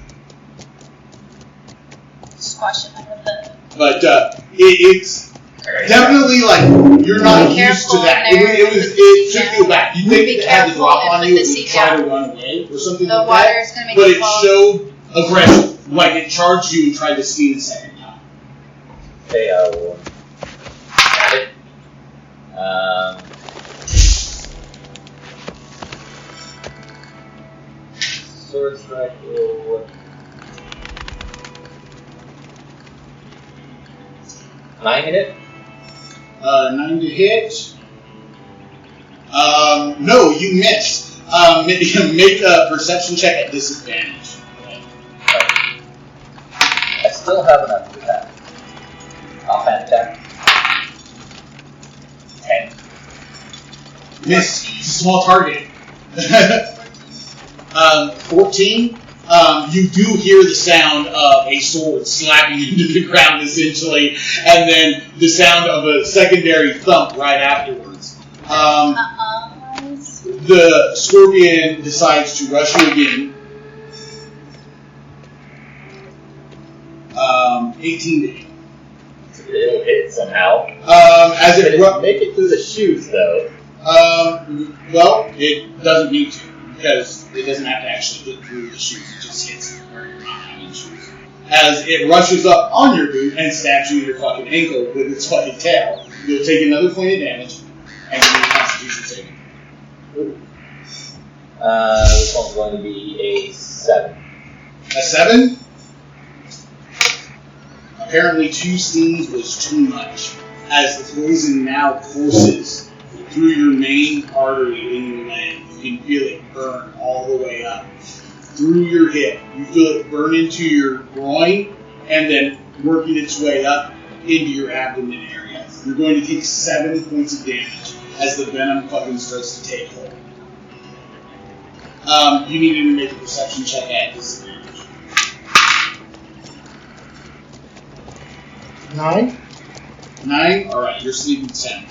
Squash it under the.
But it's definitely like you're not
Be
used to
careful
that.
in there.
It took you back. You think
Be
it had to
careful
drop
and
on
put
you
the
and
seat
try to
down.
run away or something
The
like
water
that.
is going to make
But
you
it
fall.
showed aggression, like it charged you and tried to sting a second time.
Okay, I will got it. Sword strike will 9 hit it.
9 to hit. No, you miss. Make a perception check at disadvantage.
I still have enough to attack. Offhand attack. 10.
Miss. It's a small target. 14. You do hear the sound of a sword slapping into the ground, essentially, and then the sound of a secondary thump right afterwards. The scorpion decides to rush you again. 18 to hit.
It'll hit somehow.
As it
Make it through the shoes, though.
well, it doesn't need to, because it doesn't have to actually hit through the shoes. It just hits where you're not having shoes. As it rushes up on your boot and stabs you in your fucking ankle with its fucking tail, you'll take another point of damage and give me a Constitution saving.
This one's going to be a 7.
A 7? Apparently 2 stings was too much, as the poison now courses through your main artery in your leg. You can feel it burn all the way up through your hip. You feel it burn into your groin and then working its way up into your abdomen area. You're going to take 7 points of damage as the venom fucking starts to take hold. You needed to make a perception check at disadvantage.
9?
9? Alright, you're sleeping 10.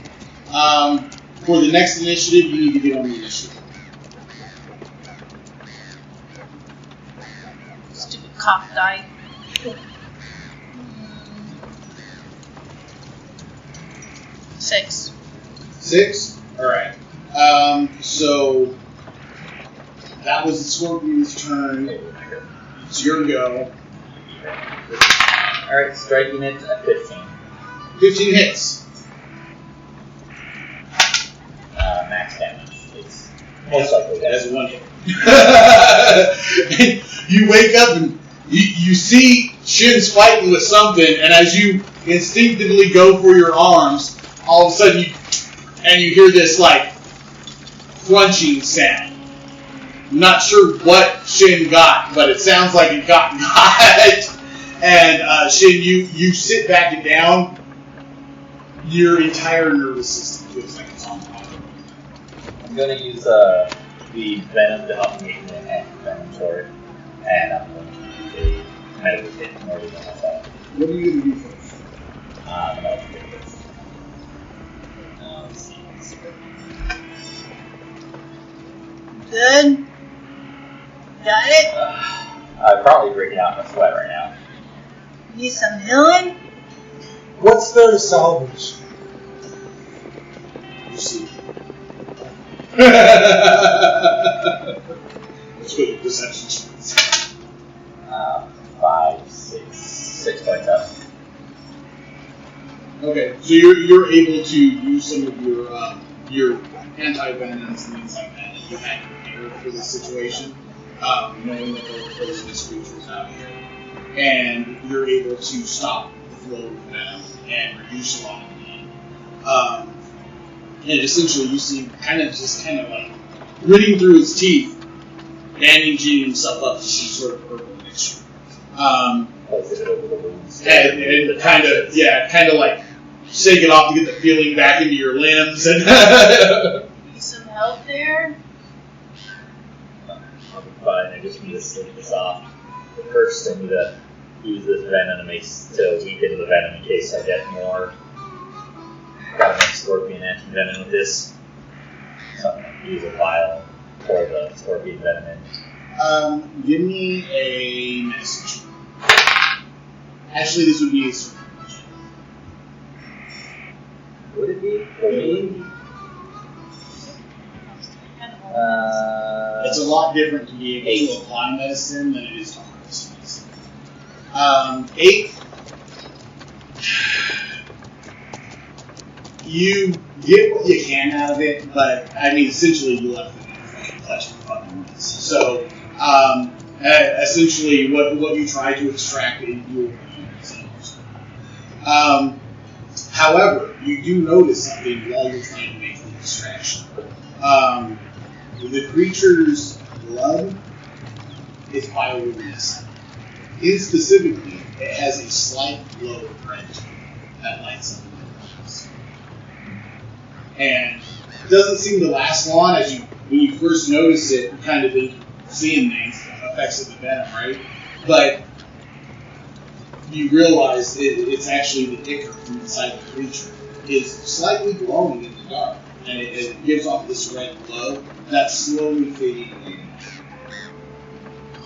For the next initiative, you need to get on the initiative.
Stupid cock die. 6.
6?
Alright. So that was the scorpion's turn. It's your go.
Alright, striking it at 15.
15 hits.
Max damage. It's most likely
That
that.
is 1 hit. You wake up and you see Shin's fighting with something, and as you instinctively go for your arms, all of a sudden you hear this like crunching sound. I'm not sure what Shin got, but it sounds like it got And Shin, you sit back down. Your entire nervous system feels like it's on fire.
I'm going to use the venom to help me in inventory, and I'm going to use a medical kit in order to help out.
What are you going to do first?
I'm going to take this. Let's see.
Good. Got it?
I'm probably breaking out in a sweat right now.
Need some healing?
What's there to salvage?
You see. Let's go to perception checks.
5, 6 points up.
Okay, so you're able to use some of your anti-venoms and things like that you had prepared for this situation, knowing that there were poisonous creatures out here, and you're able to stop the flow of venom and reduce a lot of blood. And essentially, you see kind of like gritting through his teeth, bandaging himself up to some sort of purple mixture. And kind of like shake it off to get the feeling back into your limbs. And
Need some help there?
I'll be fine. I just need to sleep this off. But first, I need to use this venom to weaken the venom in case I get more. Gotta make scorpion anti-venom with this. So I'm gonna use a vial for the scorpion venom in.
give me a message. Actually, this would be a survival check.
Would it be for me?
It's a lot different to be able to apply medicine than it is to harvest medicine. 8. You get what you can out of it, but I mean, essentially, you left it in fucking clutch of fucking mess. So, essentially, what you try to extract, you will however, you do notice something while you're trying to make the extraction. The creature's blood is bioluminescent. Specifically, it has a slight glow of red that lights up in the eyes. And it doesn't seem to last long. When you first notice it, you're kind of seeing things, effects of the venom, right? But you realize it's actually the ichor from inside the creature is slightly glowing in the dark, and it gives off this red glow that's slowly fading away.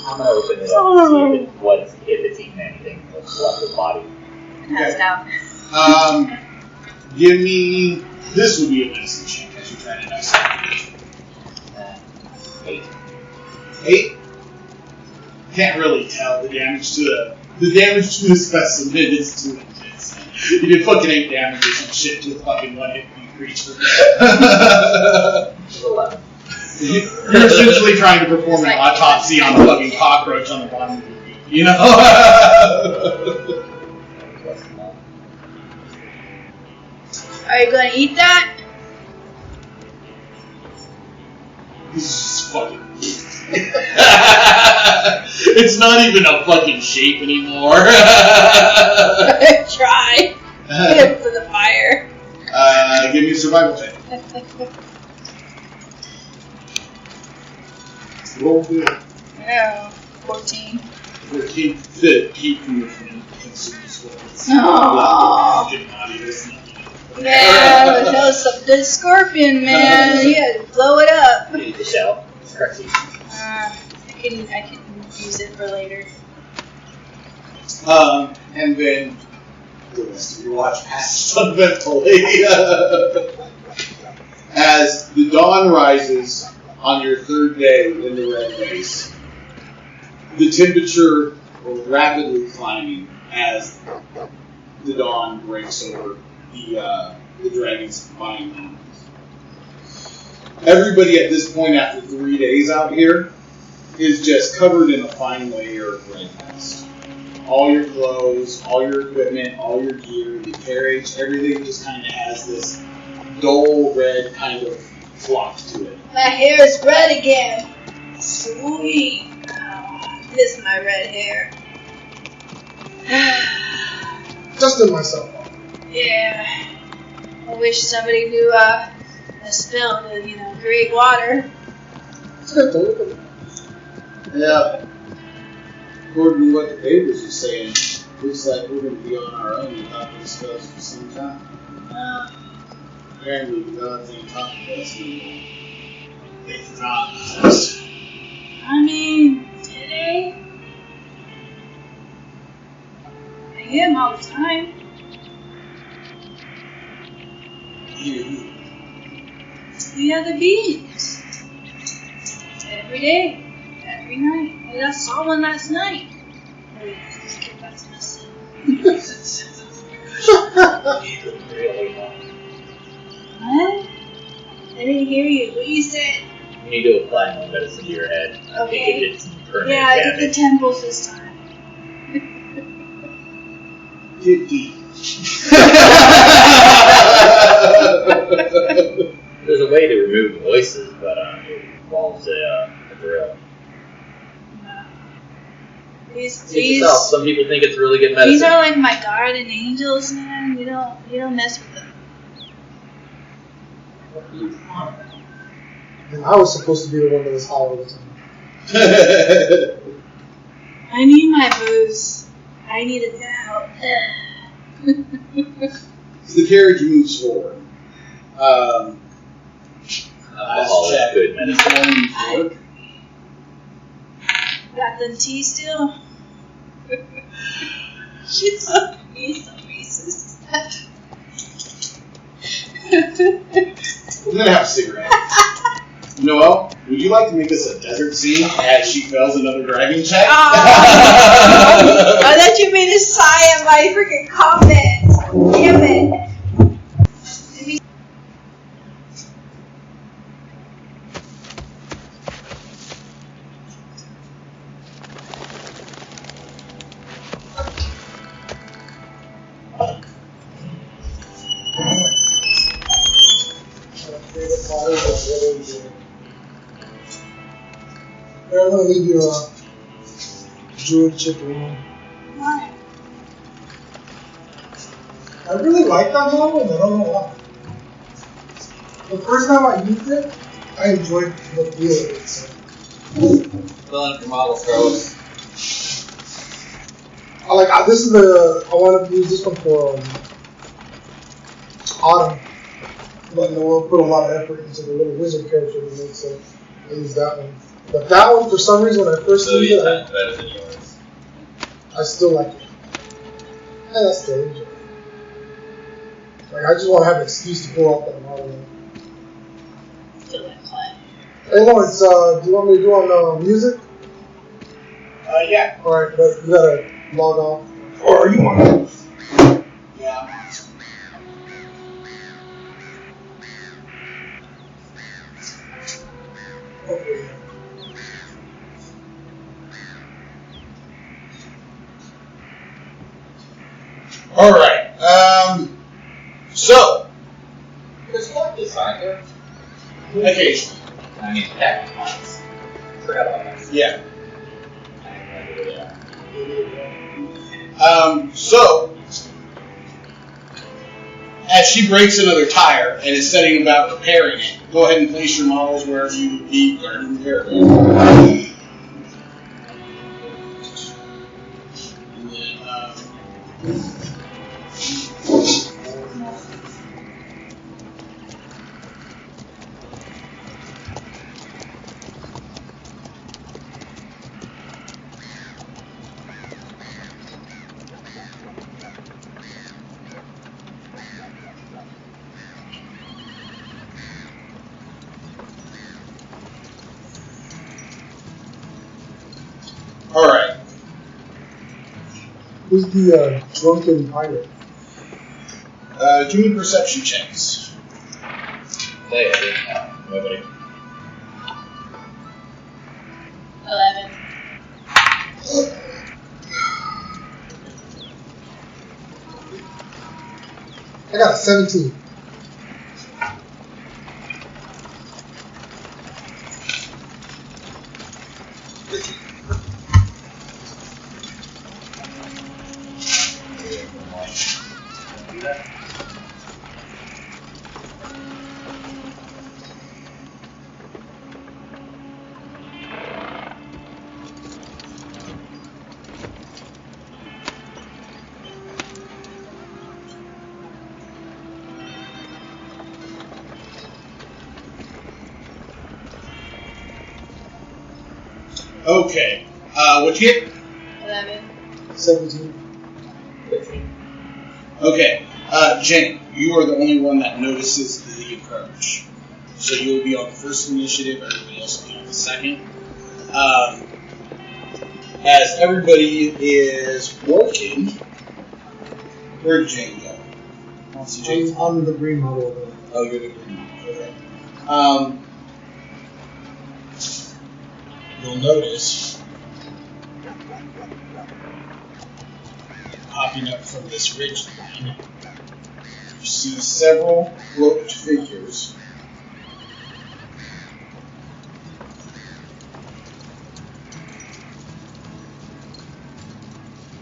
I'm gonna open it up to see if it's eating anything. What's left of the body.
Passed out.
Give me. This would be a medicine check as you try to dissect it. 8. Can't really tell the damage to the specimen is too intense. You did fucking 8 damage or some shit to a fucking one-hit creature.
11.
You're essentially trying to perform an autopsy on a fucking cockroach on the bottom of your feet, you know?
Are you gonna eat that?
This is just fucking it's not even a fucking shape anymore.
Try. Get it for the fire.
Give me a survival check. Roll good.
No. 14.
14 to keep you from consuming scorpions.
Oh. Man, that was some good scorpion, man. You had to blow it up.
You eat the shell. It's crunchy.
I can use it for later.
And then the rest of your watch passes uneventfully. As the dawn rises on your 3rd day in the red base, the temperature will rapidly climbing as the dawn breaks over the dragon's fine mountains. Everybody at this point, after 3 days out here, is just covered in a fine layer of red dust. All your clothes, all your equipment, all your gear, the carriage, everything just kind of has this dull red kind of flock to it.
My hair is red again. Sweet. Oh, I miss my red hair.
Dusting myself off.
Yeah. I wish somebody knew a spell to, create water.
It's good to look at it.
Yeah. According to what the papers are saying, looks like we're going to be on our own without these spells for some time. Apparently, the gods ain't talking to us anymore. They forgot us.
I mean, did they? I hear them all the time. The other beings. Every day. Every night. I saw one last night. That's missing.
Really long.
What? I didn't hear you. What you said?
You need to apply more medicine to your head. I think it did some permanent
Yeah, I did the
damage.
temples this time.
Get deep.
There's a way to remove voices, but it involves a drill.
These
See yourself. Some people think it's really good medicine.
these are like my guardian angels, man. You don't mess with them.
And I was supposed to be the one that was high all the time.
I need my booze. I need it now.
The carriage moves forward.
Alcohol is good medicine.
Got them tea still? He's so racist.
I'm gonna have a cigarette. Noelle, would you like to make this a desert scene as she fails another driving check?
I thought you made a sigh of my freaking comment. Damn it.
I'm gonna leave you a druid chip alone.
Why?
I really like that model, and I don't know why. The first time I used it, I enjoyed the feel of it. So.
Filling up your model throws.
I want to use this one for Autumn. But Noel put a lot of effort into the little wizard character we made, so I used that one. But that one, for some reason, when I first used it,
better than yours.
I still like it. And I still enjoy it. Like, I just want to have an excuse to pull out that model.
Still like what?
Hey Lawrence, do you want me to do on music?
Yeah.
Alright, but you gotta log off. Or are you on?
Yeah.
Okay.
Alright, so,
There's one designer.
occasionally.
I mean, tech ones. Forgot about that.
Yeah.
I have no idea.
So, as she breaks another tire and is setting about repairing it, go ahead and place your models wherever you would be going to repair it. And then, Alright.
Who's the drunken pirate?
Give me perception checks.
They didn't know. Nobody.
11.
I got a 17.
Okay. What'd you get?
11.
17.
Okay. Jane, you are the only one that notices the approach. So you'll be on the first initiative, everybody else will be on the second. As everybody is working, where did Jane go? CJ?
I'm the green model over there.
Oh, you're the green one. Okay. You'll notice popping up from this ridge line, you see several cloaked figures.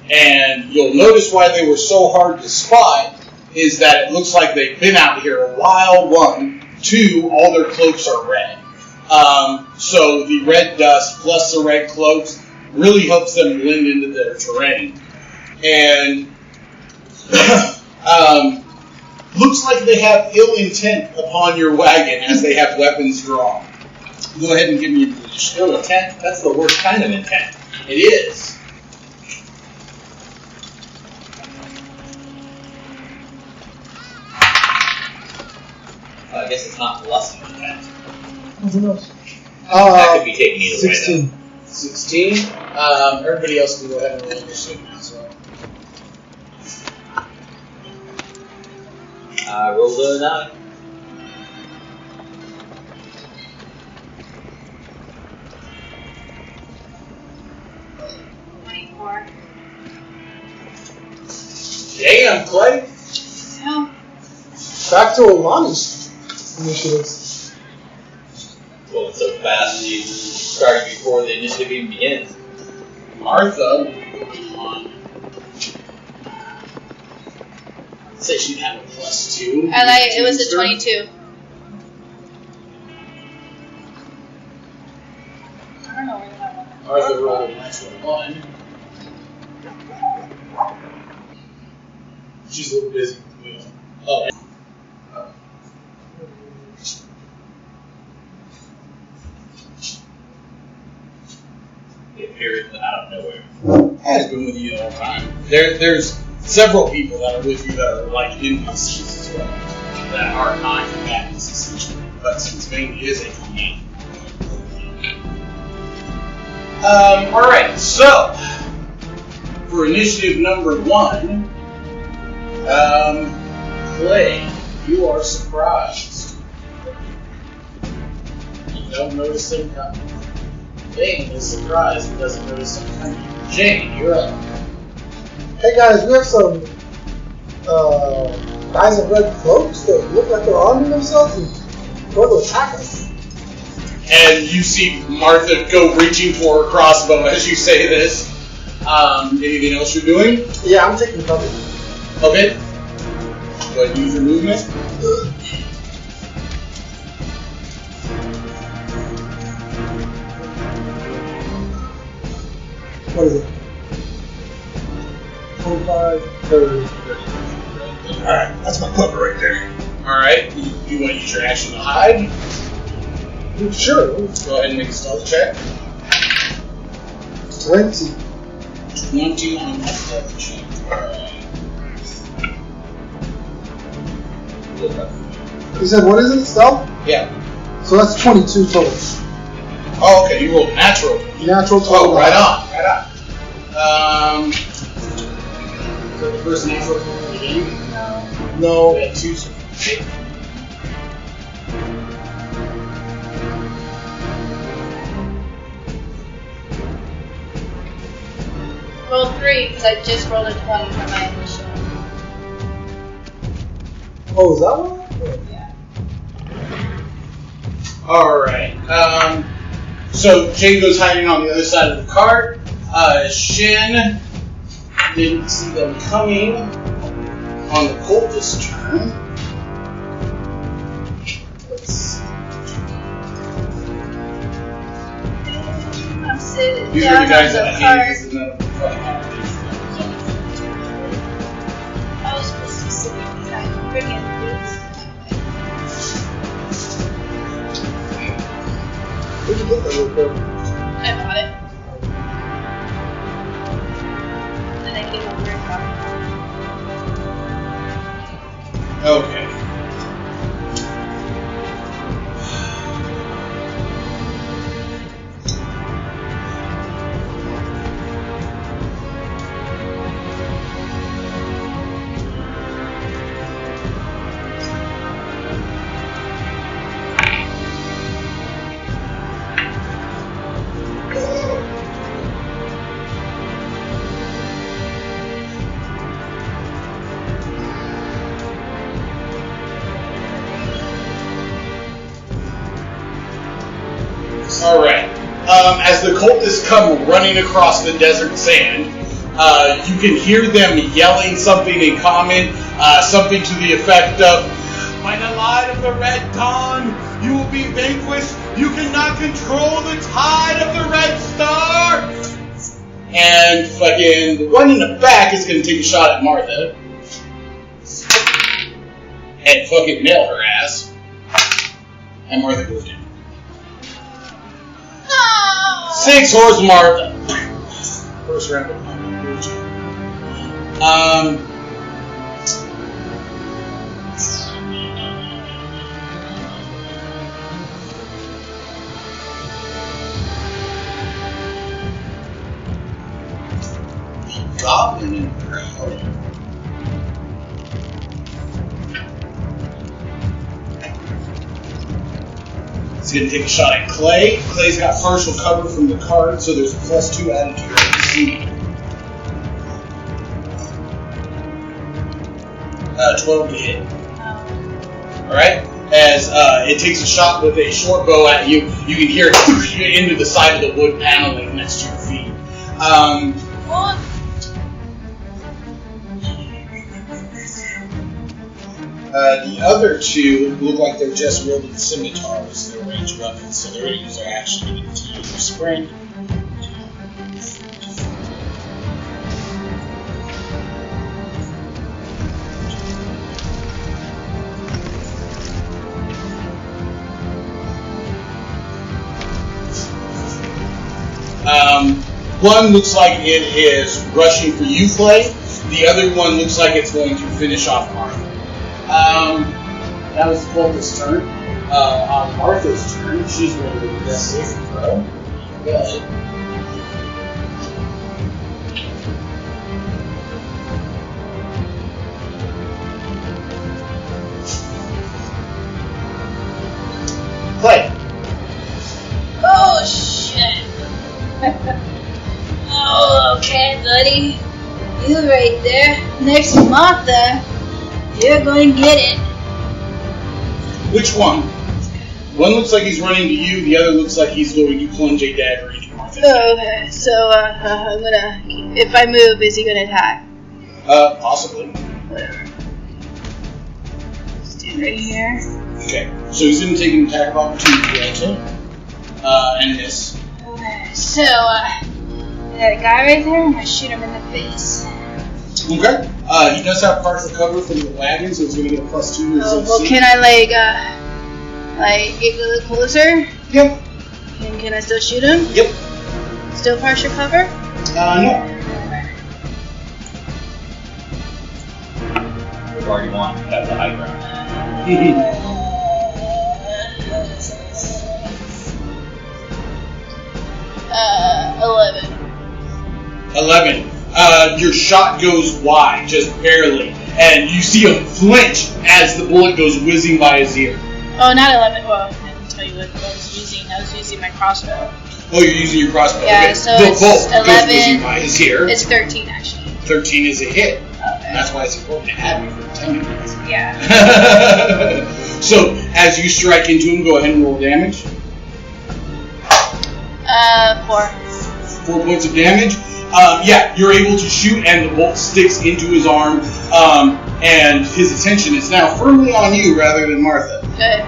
And you'll notice why they were so hard to spot is that it looks like they've been out here a while, one. Two, all their cloaks are red. So the red dust plus the red cloaks really helps them blend into their terrain. And looks like they have ill intent upon your wagon as they have weapons drawn. Go ahead and give me an initiative.
Ill intent? That's the worst kind of intent.
It is.
I guess it's not lust of intent.
Who knows?
That could be taken either way,
16.
16. Everybody else can go ahead and roll initiative as well.
I rolled a 9.
Damn, Clay.
No.
Back to Alani's initiatives.
Going so fast, you started before the initiative even begins.
Martha, on. Say she'd have a +2.
I like it was a 22. I don't know where that one.
Martha rolled a natural 1. She's a little busy with the wheel. Oh.
It appears out of nowhere.
Has been with you the whole time. There's several people that are with you that are like NPCs as well, that are non-combatants essentially, but since Vane is a combatant. Alright, so for initiative number 1, Clay, you are surprised. You don't notice them coming. Vane is surprised and doesn't notice them coming. Jane, you're up.
Hey guys, we have some guys in red cloaks that look like they're arming themselves and going to attack us.
And you see Martha go reaching for her crossbow as you say this. Anything else you're doing?
Yeah, I'm taking cover.
Okay. Go ahead and use your movement.
What is it? 25, 30.
Alright, that's my cover right there.
Alright. You want to use your action to hide?
Sure.
Go ahead and make a stealth check.
20.
20 on the stealth check. Alright.
You said, what is it? Stealth?
Yeah.
So that's 22 total.
Oh, okay. You rolled a natural.
Natural 12.
Oh, right on. Right on. So the first natural for the game?
No.
We had 2 so far.
Roll 3 because I just rolled a 20 for my initial.
Oh, is that one?
Yeah.
Alright. So Jane goes hiding on the other side of the cart. Shin didn't see them coming on the cultist turn. Let's see.
I'm sitting
These are
down
the guys
on
that
the cart.
Hayes and the
I was supposed to sit behind. Bring in please.
Where'd you get that real quick?
I bought it. And I came over and bought
Okay. Alright. As the cultists come running across the desert sand, you can hear them yelling something in common, something to the effect of, "By the light of the red dawn, you will be vanquished. You cannot control the tide of the red star." And fucking the one in the back is going to take a shot at Martha. And fucking nail her ass. And Martha goes down. 6 horse Martha. First round of goblin in the crowd. He's going to take a shot at Clay. Clay's got partial cover from the card, so there's a +2 added to your AC. 12 to hit. Alright? As it takes a shot with a short bow at you, you can hear it into the side of the wood paneling next to your feet. The other two look like they're just wielding scimitars. They're ranged weapons, so they're going to use their action to continue their sprint. One looks like it is rushing for you, Clay. The other one looks like it's going to finish off Martha. That was Volka's turn. On Martha's turn, she's ready to do that saving throw. Go ahead. Clay.
Oh, shit. Oh, okay, buddy. You right there. Next to Martha. You're going to get it.
Which one? One looks like he's running to you, the other looks like he's going to plunge a dagger into Martha.
Oh, okay. So, I'm gonna... If I move, is he gonna attack?
Possibly.
Whatever. Stand right here.
Okay. So he's going to take an attack of opportunity also. And miss.
Okay. So, that guy right there, I'm gonna shoot him in the face.
Okay. He does have partial cover from the wagon, so he's going to get a +2 to his
Oh, well,
AC.
can I, get a little closer?
Yep.
And can I still shoot him?
Yep.
Still partial cover?
No.
We've already won. That's the high ground.
11.
11. Your shot goes wide, just barely, and you see him flinch as the bullet goes whizzing by his ear.
Oh, not 11. Well, I can tell you what I was using. I was using my crossbow.
Oh, you're using your crossbow.
Yeah,
okay.
so
the
it's
bolt goes
11.
whizzing by his ear.
It's 13, actually.
13 is a hit.
Okay.
That's why it's important to have you for the 10 minutes.
Yeah.
So, as you strike into him, go ahead and roll damage.
4.
4 points of damage. Yeah, you're able to shoot, and the bolt sticks into his arm, and his attention is now firmly on you rather than Martha.
Good.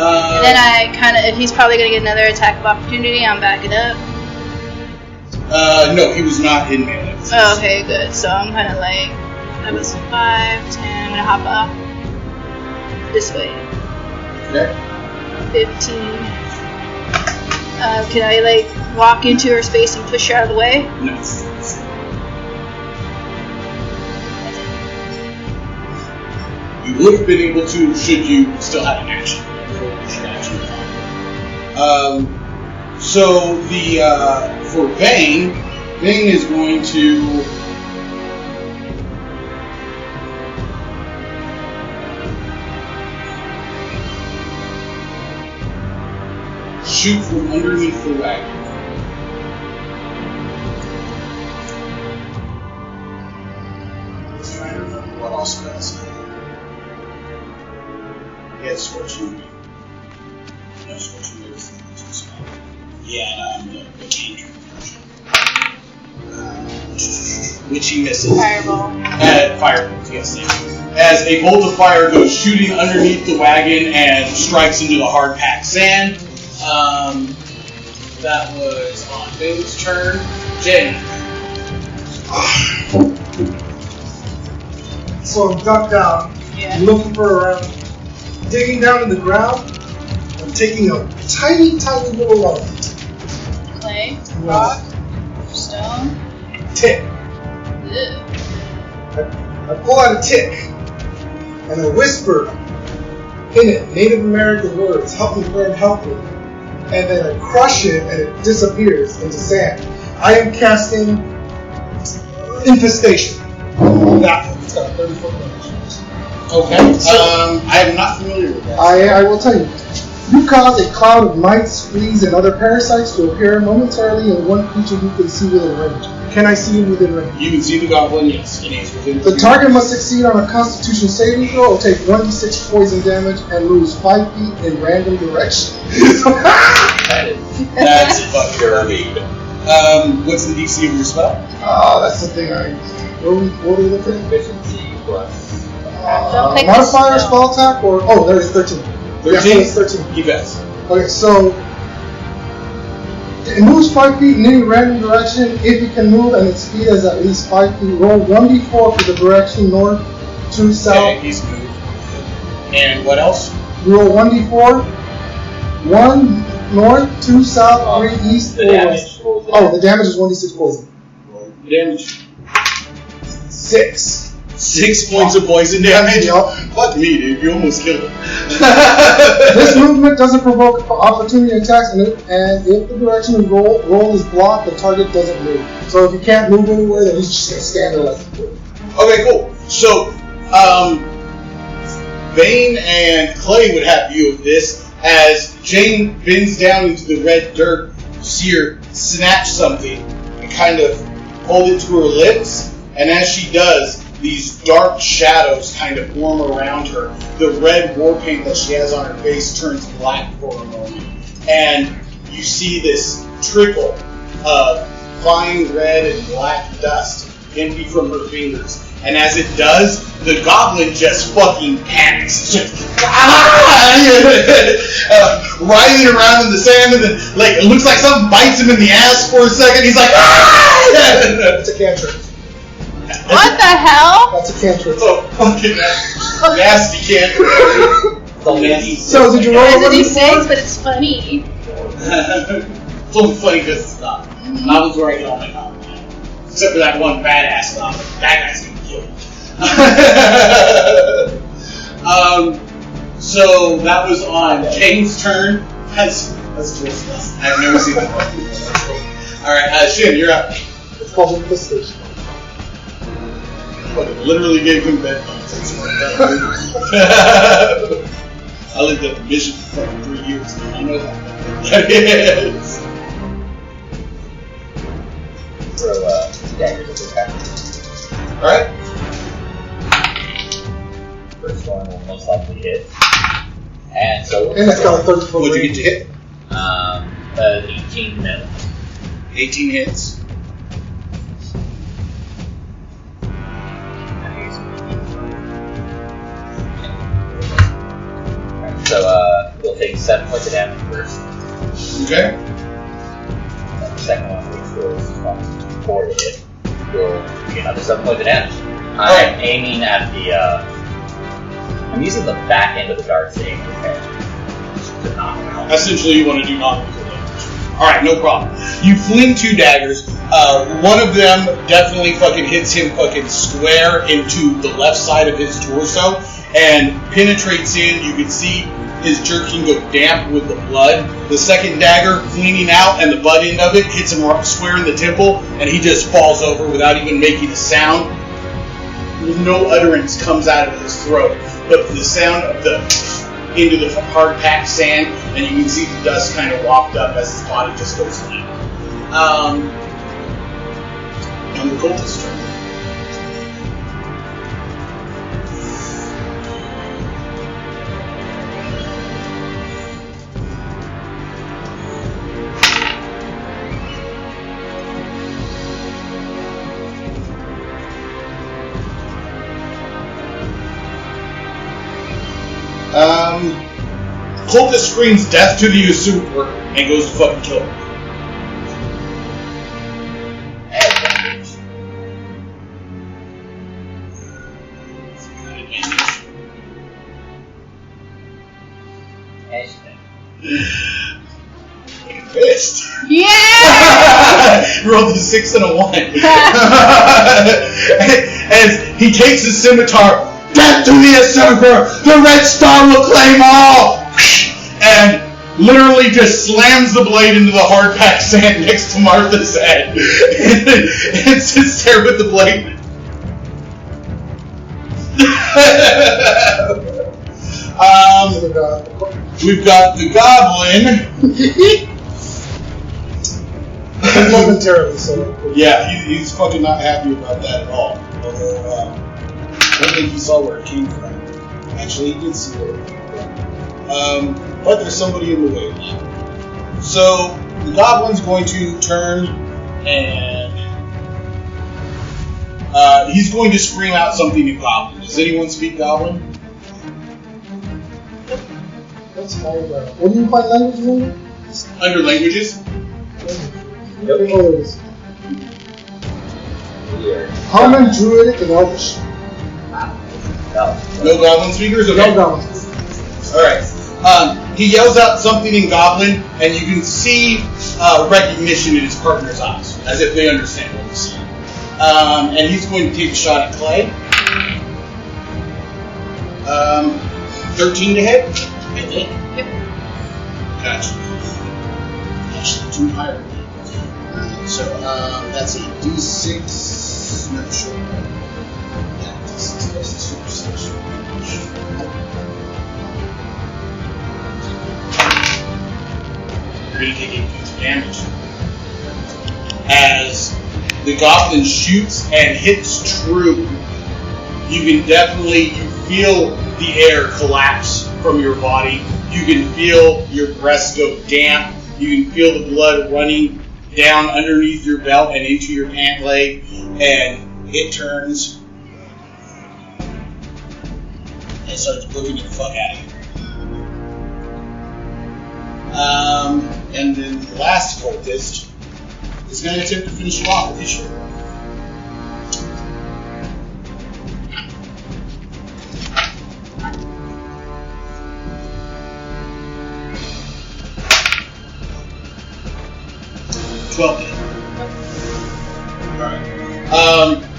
And then I kind of, if he's probably going to get another attack of opportunity, I'm backing up.
No, he was not in melee.
Oh, okay, good. So I'm kind of that was 5, 10, I'm going to hop up this way.
Okay.
15. Can I walk into her space and push her out of the way?
No. You would have been able to, should you still have an action. So the for Bane is going to shoot from underneath the wagon. Let's try to remember what all spells say. Yeah, it's scorching. No, scorching is Yeah, no, the danger which he misses.
Fireball.
Fireballs, yes, thank you. As a bolt of fire goes shooting underneath the wagon and strikes into the hard-packed sand. That was on Bane's turn. Jane.
So I'm ducked down,
Yeah.
looking for around, digging down in the ground. I'm taking a tiny, tiny little element.
Clay. Rock. Stone.
Tick.
Ew.
I pull out a tick and I whisper in it Native American words, help me friend, help me. And then I crush it and it disappears into sand. I am casting Infestation. That one. It's got a 30-foot range.
Okay. I am not familiar with that.
I will tell you. You cause a cloud of mites, fleas, and other parasites to appear momentarily in one creature you can see within range. Can I see him within range?
You can see the goblin, yes, and he's within.
The target must succeed on a Constitution saving throw or take 1d6 poison damage and lose 5 feet in random direction.
That's fucking dirty. What's the DC of your spell?
That's the thing what are we looking at?
Efficiency plus.
Don't pick
Modifier,
the
spell attack, or... Oh, there is 13. Yeah, so it's 13.
You best.
Okay, so... It moves 5 feet in any random direction if it can move and its speed is at least 5 feet. Roll 1d4 for the direction north, 2 south.
Okay, he's moved. And what else?
Roll 1d4. 1 north, 2 south, 3 east,
The
4
damage.
west. Oh, the damage is 1d6 poison.
Roll damage.
6.
6 points of poison damage.
Yup.
Fuck me, dude. You almost killed him.
This movement doesn't provoke opportunity attacks, and if the direction of roll is blocked, the target doesn't move. So if you can't move anywhere, then he's just gonna stand there like.
Okay, cool. So, Bane and Clay would have view of this as Jane bends down into the red dirt, see her snatch something and kind of hold it to her lips, and as she does, these dark shadows kind of form around her. The red war paint that she has on her face turns black for a moment, and you see this trickle of fine red and black dust empty from her fingers. And as it does, the goblin just fucking panics. It's just writhing around in the sand, and then like it looks like something bites him in the ass for a second. He's like,
It's a cantrip.
What the hell?
That's a cantrip.
oh, fucking nasty cantrip.
So did you roll a
What did he
1d4?
say? But it's funny.
It's only funny because it's not. Novels where I get all my knowledge. Except for that one badass novel. That guy's gonna kill me. So that was on Jane's turn. That's cool stuff. I've never seen that one. Alright, Shin, you're up.
It's called infestation.
What, literally gave him bed bugs. I lived at the mission for fucking 3 years. I know that. That is.
Throw daggers at the attack.
Alright.
First one will most likely hit. And so.
And that's got a 30-foot
What'd you
range.
get to hit?
18 minutes.
18 hits.
So we'll take 7 points of damage first.
Okay.
And the second one, which was 4 to hit, will be another 7 points of damage. I'm aiming at the. I'm using the back end of the darts to aim his head to knock him out.
Essentially, you want to do non-lethal damage. Alright, no problem. You fling 2 daggers. One of them definitely fucking hits him fucking square into the left side of his torso and penetrates in. You can see his jerkin go damp with the blood. The second dagger cleaning out and the butt end of it hits him square in the temple, and he just falls over without even making a sound. No utterance comes out of his throat, but the sound of the into the hard-packed sand, and you can see the dust kind of waft up as his body just goes limp. On the cultist turn.
cultist screams death to the usurper and goes to fucking kill him. Pissed.
Yeah!
Rolled a 6 and a 1. As he takes his scimitar, death to the usurper! The Red Star will claim all! And literally just slams the blade into the hard packed sand next to Martha's head. And sits there with the blade. We've got the goblin.
Momentarily, so.
Yeah, he's fucking not happy about that at all. Although, I don't think he saw where it came from. Actually, he did see where it came from. But there's somebody in the way now. So, the goblin's going to turn and he's going to scream out something in Goblin. Does anyone speak Goblin?
That's my what do you find languages in?
Under languages?
Common, Druidic, and Elvish.
No Goblin speakers? Okay.
No Goblin.
Alright. He yells out something in Goblin, and you can see recognition in his partner's eyes, as if they understand what he's saying. And he's going to take a shot at Clay. 13 to hit? I think.
Yep.
Gotcha. Actually, 2 higher. So, that's a D6. Not sure. Yeah, D6 plus 2. You're going to take 8 points of damage. As the goblin shoots and hits true, you can definitely, you feel the air collapse from your body. You can feel your breasts go damp. You can feel the blood running down underneath your belt and into your pant leg, and it turns and starts booking the fuck out of you. And then the last cultist is going to attempt to finish you off with his short round.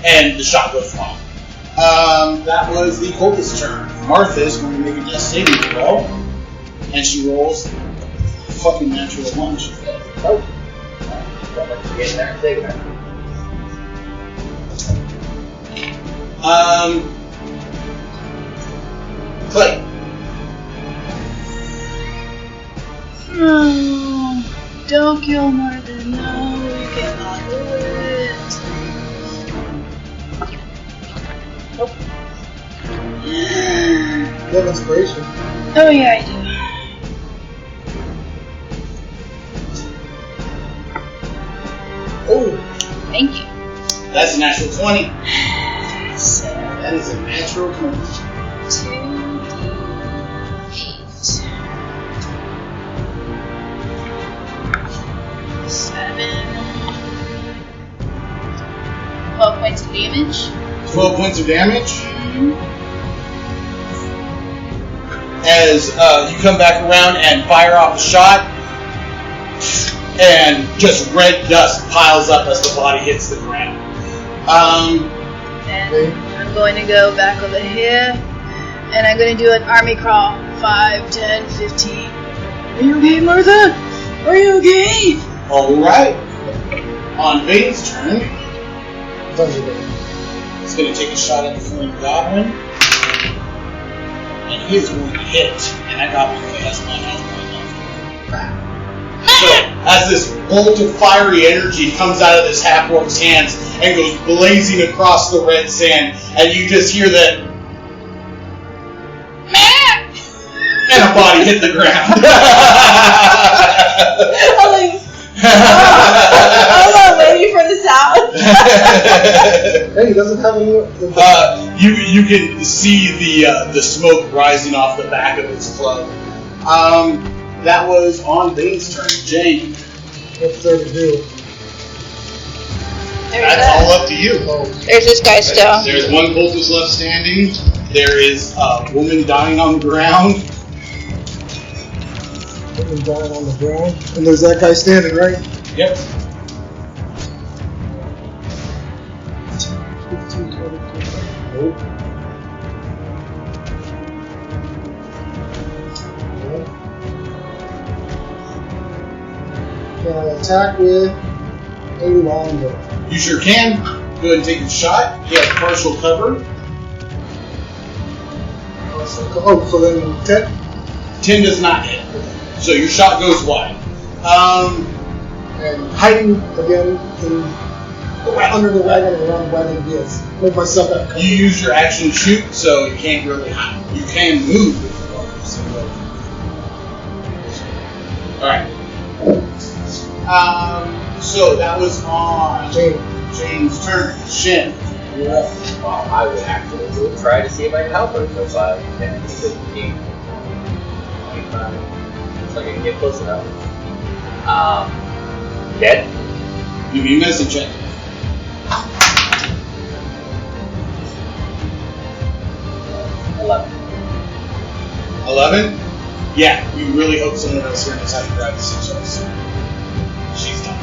And the shot goes wrong. That was the cultist's turn. Martha's going to make a death saving throw, and she rolls a fucking natural 1. She failed.
Oh. Don't let you get in there and save her.
Clay.
No, don't kill Martha. No, you cannot do it. Nope.
You have inspiration.
Oh yeah, I do.
Oh,
Thank you.
That's a natural 20.
So,
That is a natural 20.
2d8. 7. 12 points of damage.
12 points of damage.
Mm-hmm.
As you come back around and fire off a shot, and just red dust piles up as the body hits the ground.
And I'm going to go back over here, and I'm going to do an army crawl. 5, 10, 15. Are you okay, Martha? Are you okay?
Alright. On Vane's turn,
Thunderbird.
he's going to take a shot at the flying goblin. And he is going to hit. And that goblin only has 1 health point left. So, as this bolt of fiery energy comes out of this half-orc's hands and goes blazing across the red sand, and you just hear that, and a body hit the ground.
I'm not waiting for the sound.
Hey, he doesn't have any.
You can see the smoke rising off the back of his club That was on Bane's turn. Jane,
What's there to do?
that's all up to you.
There's this guy still.
There's one cultist left standing. There is a woman dying on the ground.
Woman dying on the ground. And there's that guy standing, right?
Yep.
15, 20, nope. Can I attack with a longbow?
You sure can. Go ahead and take your shot. You have partial cover.
So then 10?
10 does not hit. So your shot goes wide.
And hiding again under the wagon and around the wagon, yes. Make myself that cover.
You use your action to shoot, so you can't really hide. You can move with your arms. Alright. So that was on Jane's turn. Shin, you're up.
Well, I would actually try to see if I can help her. So if I can, 15, 25. Looks like I can get close enough. Dead?
Give me a medicine check.
11.
11? Yeah, you really hope someone else here knows how to drive the 6 She's done.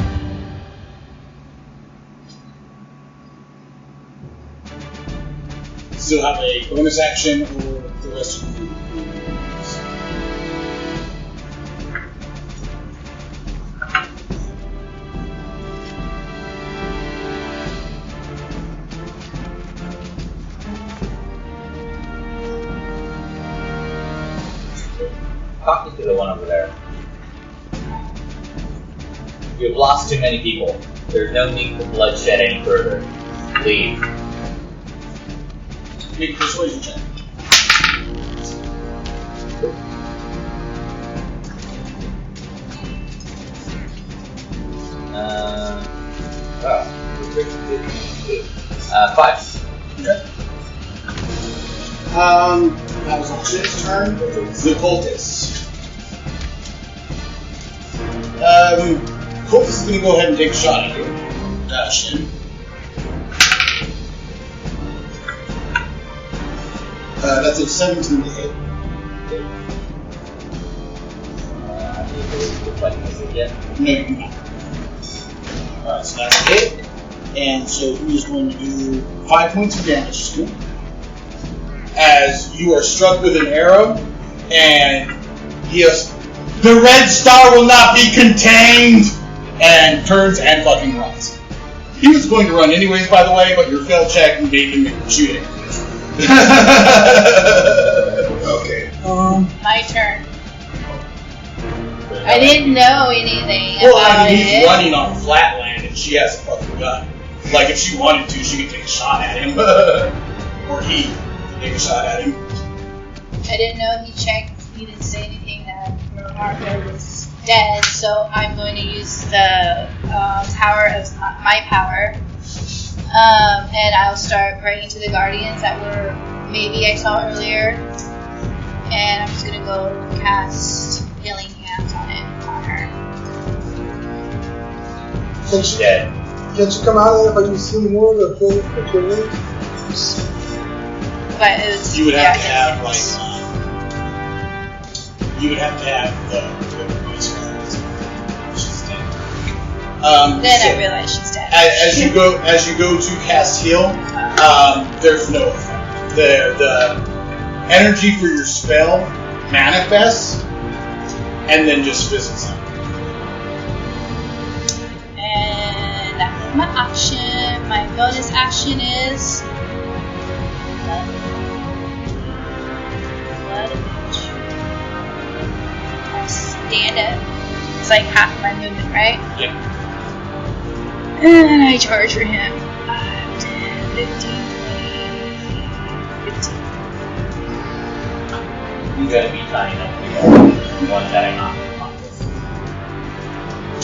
Still have a bonus action or the rest of the group?
Talking to the one over there. You have lost too many people. There's no need for bloodshed any further. Leave.
Make a persuasion check.
Oh. 5.
Okay. That was on Chip's turn. The cultists. Cultist is going to go ahead and take a shot at you. Shin. That's a 17 to hit. No, you cannot. Alright, so that's a hit. And so he's going to do 5 points of damage to you. As you are struck with an arrow, and he goes, "The red star will not be contained!" And turns and fucking runs. He was going to run anyways, by the way, but your failed check made him shoot it.
Okay.
My turn. I didn't know anything
Well,
about
I mean, he's
it.
running on flat land, and she has a fucking gun. Like, if she wanted to, she could take a shot at him. Or he could take a shot at him.
I didn't know he checked. He didn't say anything that Marco was dead, so I'm going to use the power of my power. And I'll start praying to the guardians that were maybe I saw earlier. And I'm just going to go cast Healing Hands on her.
Dead.
Can't you come out of there if I use healing word or kill me?
But it was,
You would have to
yeah,
have, like, you would have to have the voice for she's dead.
then
so
I realized she's dead.
as you go to cast heal, there's no effect. The energy for your spell manifests and then just fizzles out.
And that's my action. My bonus action is blood image. I stand up. It's like half my movement, right?
Yeah.
And I charge for him. 5, 10, 15, 20, 15.
You gotta be tiny enough to be one that I'm not.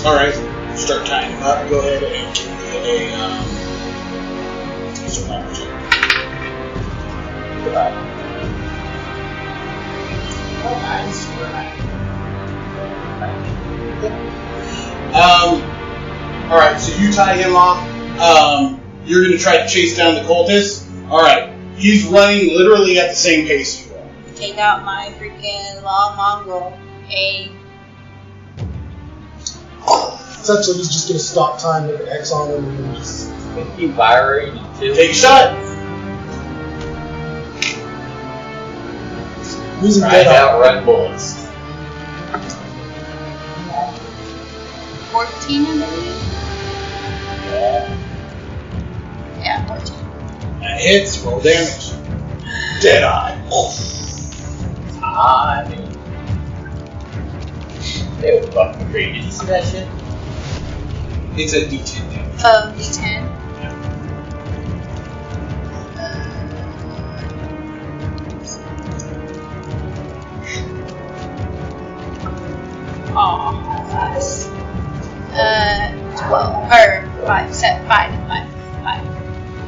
Alright, start tying him up. Go ahead and give me a survival check.
Nice.
Alright, so you tie him off. You're going to try to chase down the cultist. Alright, he's running literally at the same pace you are.
Take out my freaking long mongrel. Aim.
Essentially, he's just gonna stop time with an X on him and just.
If you fire, you need to.
Take a shot.
Losing
Try
dead
to
eye.
outrun bullets.
14, I believe.
Yeah.
Yeah, 14.
That hits, roll damage. Dead eye.
Timing. They were fucking great. Did you see that shit?
It's a D10 damage.
Oh, D10. Oh, nice. 12. Or 5. 7. 5.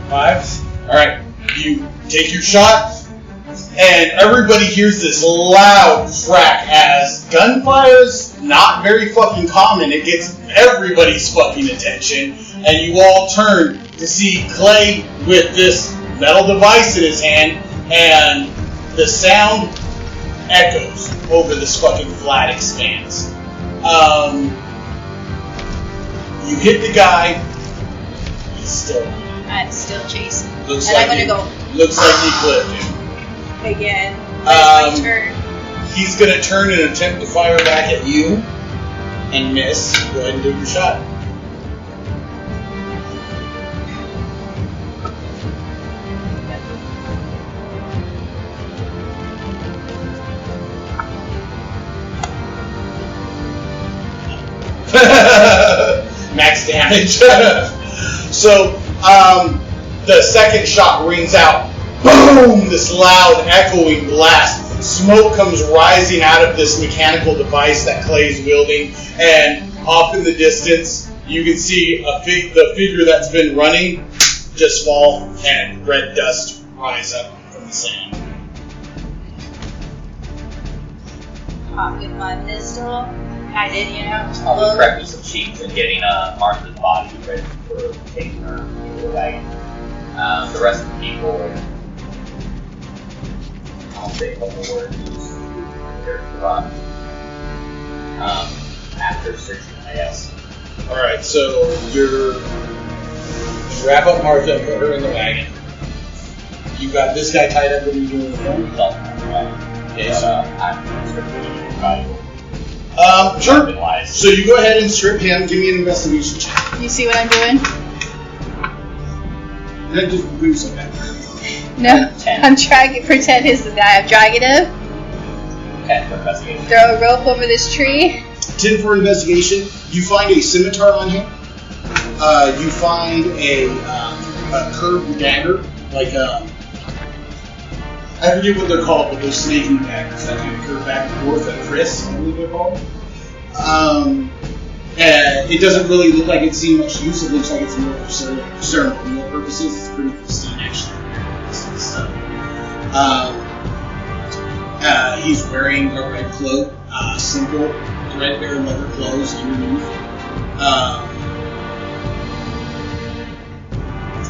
5. Alright, you take your shot, and everybody hears this loud crack as gunfire is not very fucking common. It gets everybody's fucking attention, and you all turn to see Clay with this metal device in his hand, and the sound echoes over this fucking flat expanse. You hit the guy, he's still on.
I'm still chasing.
Looks
And
like
I'm gonna
Looks like he clipped him.
go again. My turn.
He's gonna turn and attempt to fire back at you and miss. Go ahead and do your shot. Max damage. So, the second shot rings out. Boom! This loud, echoing blast. Smoke comes rising out of this mechanical device that Clay's wielding, and off in the distance, you can see the figure that's been running just fall, and red dust rise up from the sand.
Pop with my pistol. I did,
I'll be cracking some cheeks and getting Martha's body ready for taking her into the wagon. The rest of the people, I'll say a couple words. They're forgotten. After searching, I guess.
Alright, so you wrap up Martha and put her in the wagon. You got this guy tied up. What are you doing with him? Okay, so
I'm stripping
sure. So you go ahead and strip him. Give me an investigation check.
You see what I'm doing?
Then just do something.
No. I'm trying to pretend he's the guy. I'm dragging him.
10 for investigation.
Throw a rope over this tree.
10 for investigation. You find a scimitar on him. You find a curved dagger, like I forget what they're called, but they're snaking daggers that kind of curve back and forth. A kris, I believe they're called. It doesn't really look like it's seen much use. It looks like it's more for ceremonial purposes. It's pretty pristine, actually. He's wearing a red cloak, simple threadbare leather clothes underneath.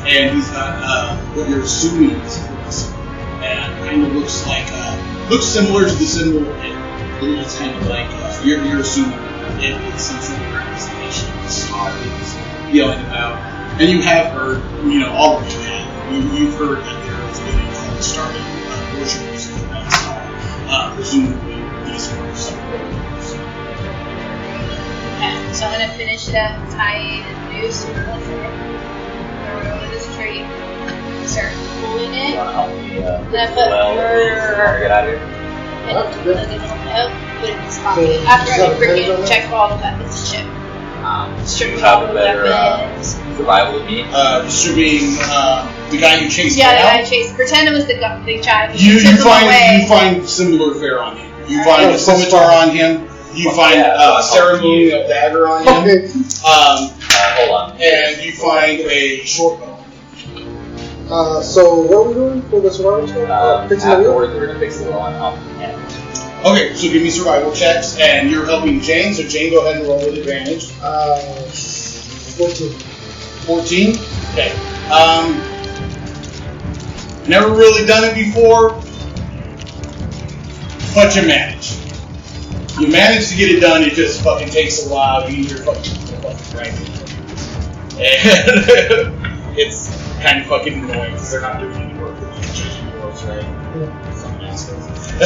And he's got what you're assuming is a cross. And kind of looks similar to the symbol. It's kind of like you're assuming it's some sort of representation of the star that he's yelling about. And you have heard, all of you have. You've heard that there has been a cult started worshippers of that star. Presumably, these were some workers.
Okay, so I'm gonna finish that tie the noose with it. Throw it over this tree. Start pulling
You
it.
want to help me
Then I put
get out of here?
And put it in this pocket. After I freaking check all the weapons and shit. Strip
you
all
have
the
a better
weapons.
survival than me?
Stripping the guy you chased
Yeah, the
down.
guy I chased. Pretend it was the guy.
You
took him away.
find similar fare on him. You
Alright.
find a scimitar on him. You find a ceremonial dagger on him.
Okay.
Hold on.
And you find a short bow.
So what are we doing for the survival check? Fixing the wheel?
Afterwards, we're going to fix the wheel on.
Okay, so give me survival checks, and you're helping Jane, so Jane, go ahead and roll with advantage.
14.
14? Okay. Never really done it before, but you manage. You manage to get it done, it just fucking takes a while, you need your fucking right. And it's kind of fucking annoying because they're not doing any work, they're just judging yours, right?
Yeah.
Some assholes.
I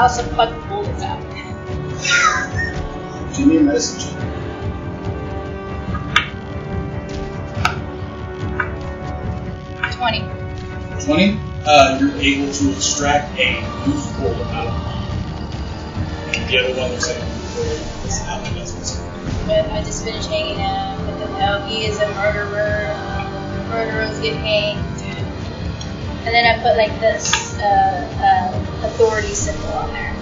also pluck the bullets out.
Give me a medicine check.
20.
20, you're able to extract a loose bullet out of it. The other one looks like it's out of it.
But I just finished hanging out. But then, he is a murderer. Murderers get hanged. And then I put like this authority symbol on there.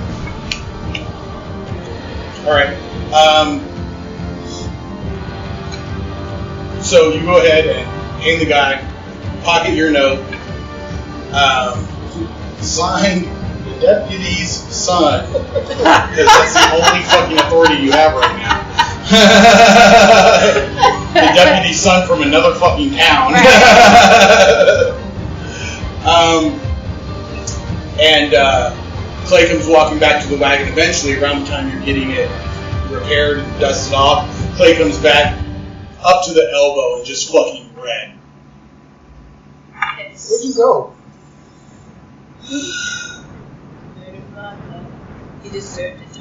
Alright. So you go ahead and hand the guy, pocket your note, sign the deputy's son, because that's the only fucking authority you have right now. The deputy's son from another fucking town. And Clay comes walking back to the wagon. Eventually, around the time you're getting it repaired and dusted off, Clay comes back up to the elbow and just fucking red.
Where'd you go?
You deserved it.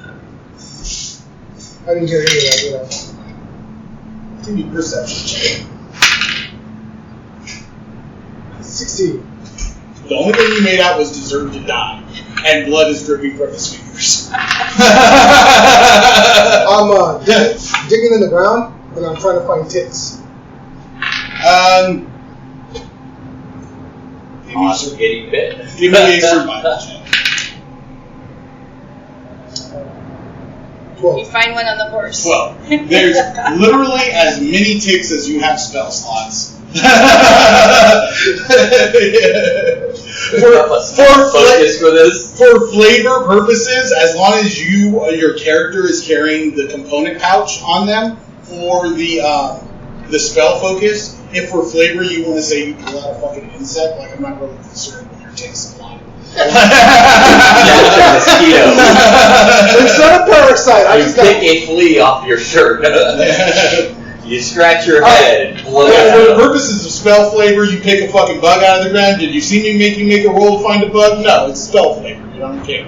I didn't hear any of that, did I?
Give me a perception check.
16.
The only thing you made out was deserve to die, and blood is dripping from his fingers.
I'm digging in the ground, and I'm trying to find ticks.
Awesome getting bit.
Give me a survival check.
12.
You find one on the horse.
12. There's literally as many ticks as you have spell slots.
Focus for this.
For flavor purposes, as long as your character is carrying the component pouch on them for the spell focus, if for flavor you want to say you pull out a fucking insect, like I'm not really concerned with your tick supply.
Mosquito.
It's not a parasite. I
You
just
pick
got.
a flea off your shirt. You scratch your head and blow it
For the
out.
purposes of spell flavor, you pick a fucking bug out of the ground. Did you see me make you make a roll to find a bug? No, it's spell flavor. You don't care.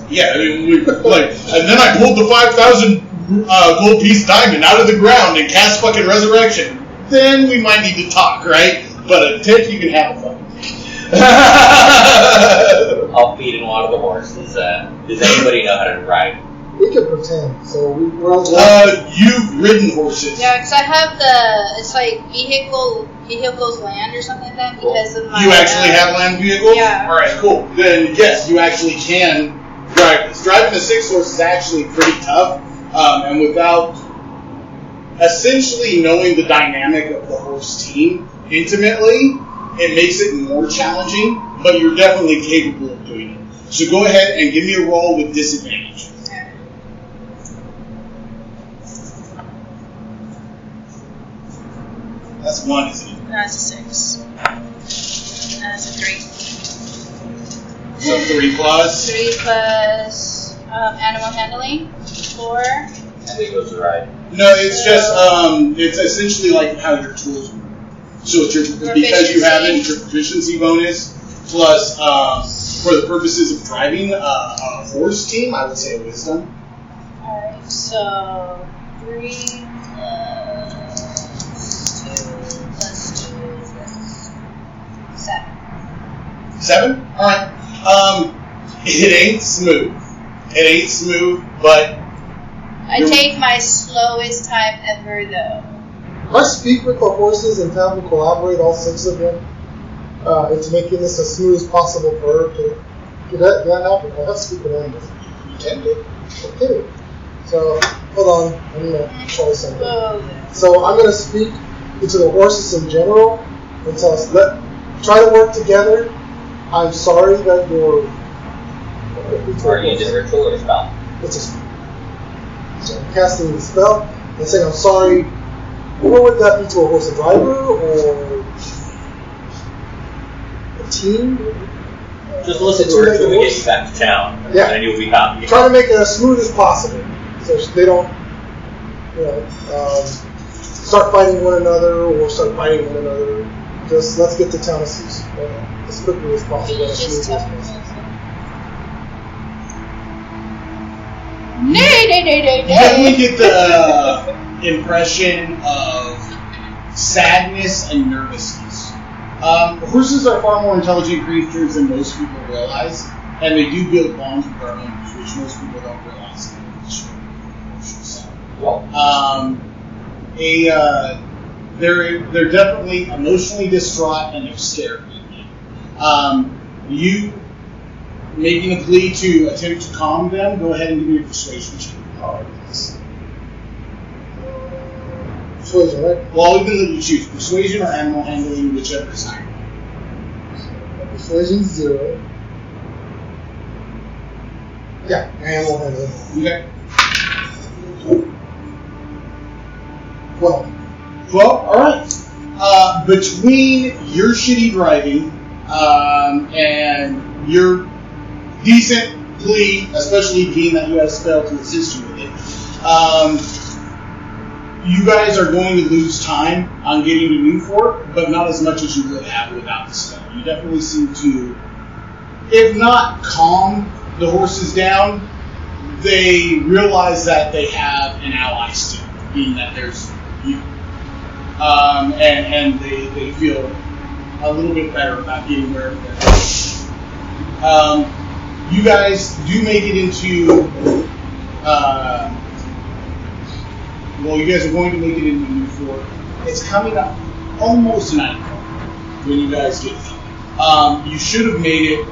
Yeah, I mean, and then I pulled the 5,000 gold piece diamond out of the ground and cast fucking resurrection. Then we might need to talk, right? But a tick, you can have a fucking.
I'll feed and water the horses. Does anybody know how to ride?
We could pretend. So we're on
You've ridden horses.
Yeah, because I have it's like vehicles land or something like that because of my.
You actually have land vehicles?
Yeah.
Alright, cool. Then, yes, you actually can drive this. Driving a 6-horse is actually pretty tough, and without essentially knowing the dynamic of the horse team intimately, it makes it more challenging, but you're definitely capable of doing it. So go ahead and give me a roll with disadvantage. That's 1, isn't it?
That's a 6. That's a 3.
So 3 plus.
3 plus animal handling. 4.
And then goes to ride.
No, it's just it's essentially like how your tools work. So it's your because you have it, it's your proficiency bonus plus for the purposes of driving a horse team, I would say a wisdom.
Alright, so 3 plus 2 plus 7.
7? Alright. It ain't smooth. It ain't smooth, but
I take my slowest time ever though.
I speak with the horses and have them collaborate, all 6 of them, into making this as smooth as possible for her to. Did that happen? I have to speak with animals.
you can do.
Okay. So, hold on. I'm going to try something.
Whoa.
So, I'm going to speak to the horses in general and tell us, let try to work together. I'm sorry that you're.
Are you using ritual or spell?
It's a spell. So I'm casting the spell and saying I'm sorry. What would that be to a horse, a driver or a team?
Just listen to ritual to get you back to town.
Yeah.
And you'll be happy.
Trying to make it as smooth as possible, so they don't, start fighting one another or start fighting one another. Just let's get to town as quickly as possible.
Can you
as
just
smoothly
tell
as
me?
possible.
You definitely get the impression of sadness and nervousness. Horses are far more intelligent creatures than most people realize, and they do build bonds with their owners, which most people don't realize. They're definitely emotionally distraught and they're scared. You making a plea to attempt to calm them. Go ahead and give me a persuasion check.
Persuasion, right?
Well, you can let you choose persuasion or animal handling, whichever is higher.
Persuasion 0. Yeah, animal handling.
Okay.
12.
12. All right. Between your shitty driving and your decent plea, especially being that you have a spell to assist you with it, you guys are going to lose time on getting to Newport, but not as much as you would have without the spell. You definitely seem to, if not calm the horses down, they realize that they have an ally still, being that there's you. And they feel a little bit better about getting wherever they're going. You guys do make it into, you guys are going to make it into Newport. It's coming up almost nightfall when you guys get there. You should have made it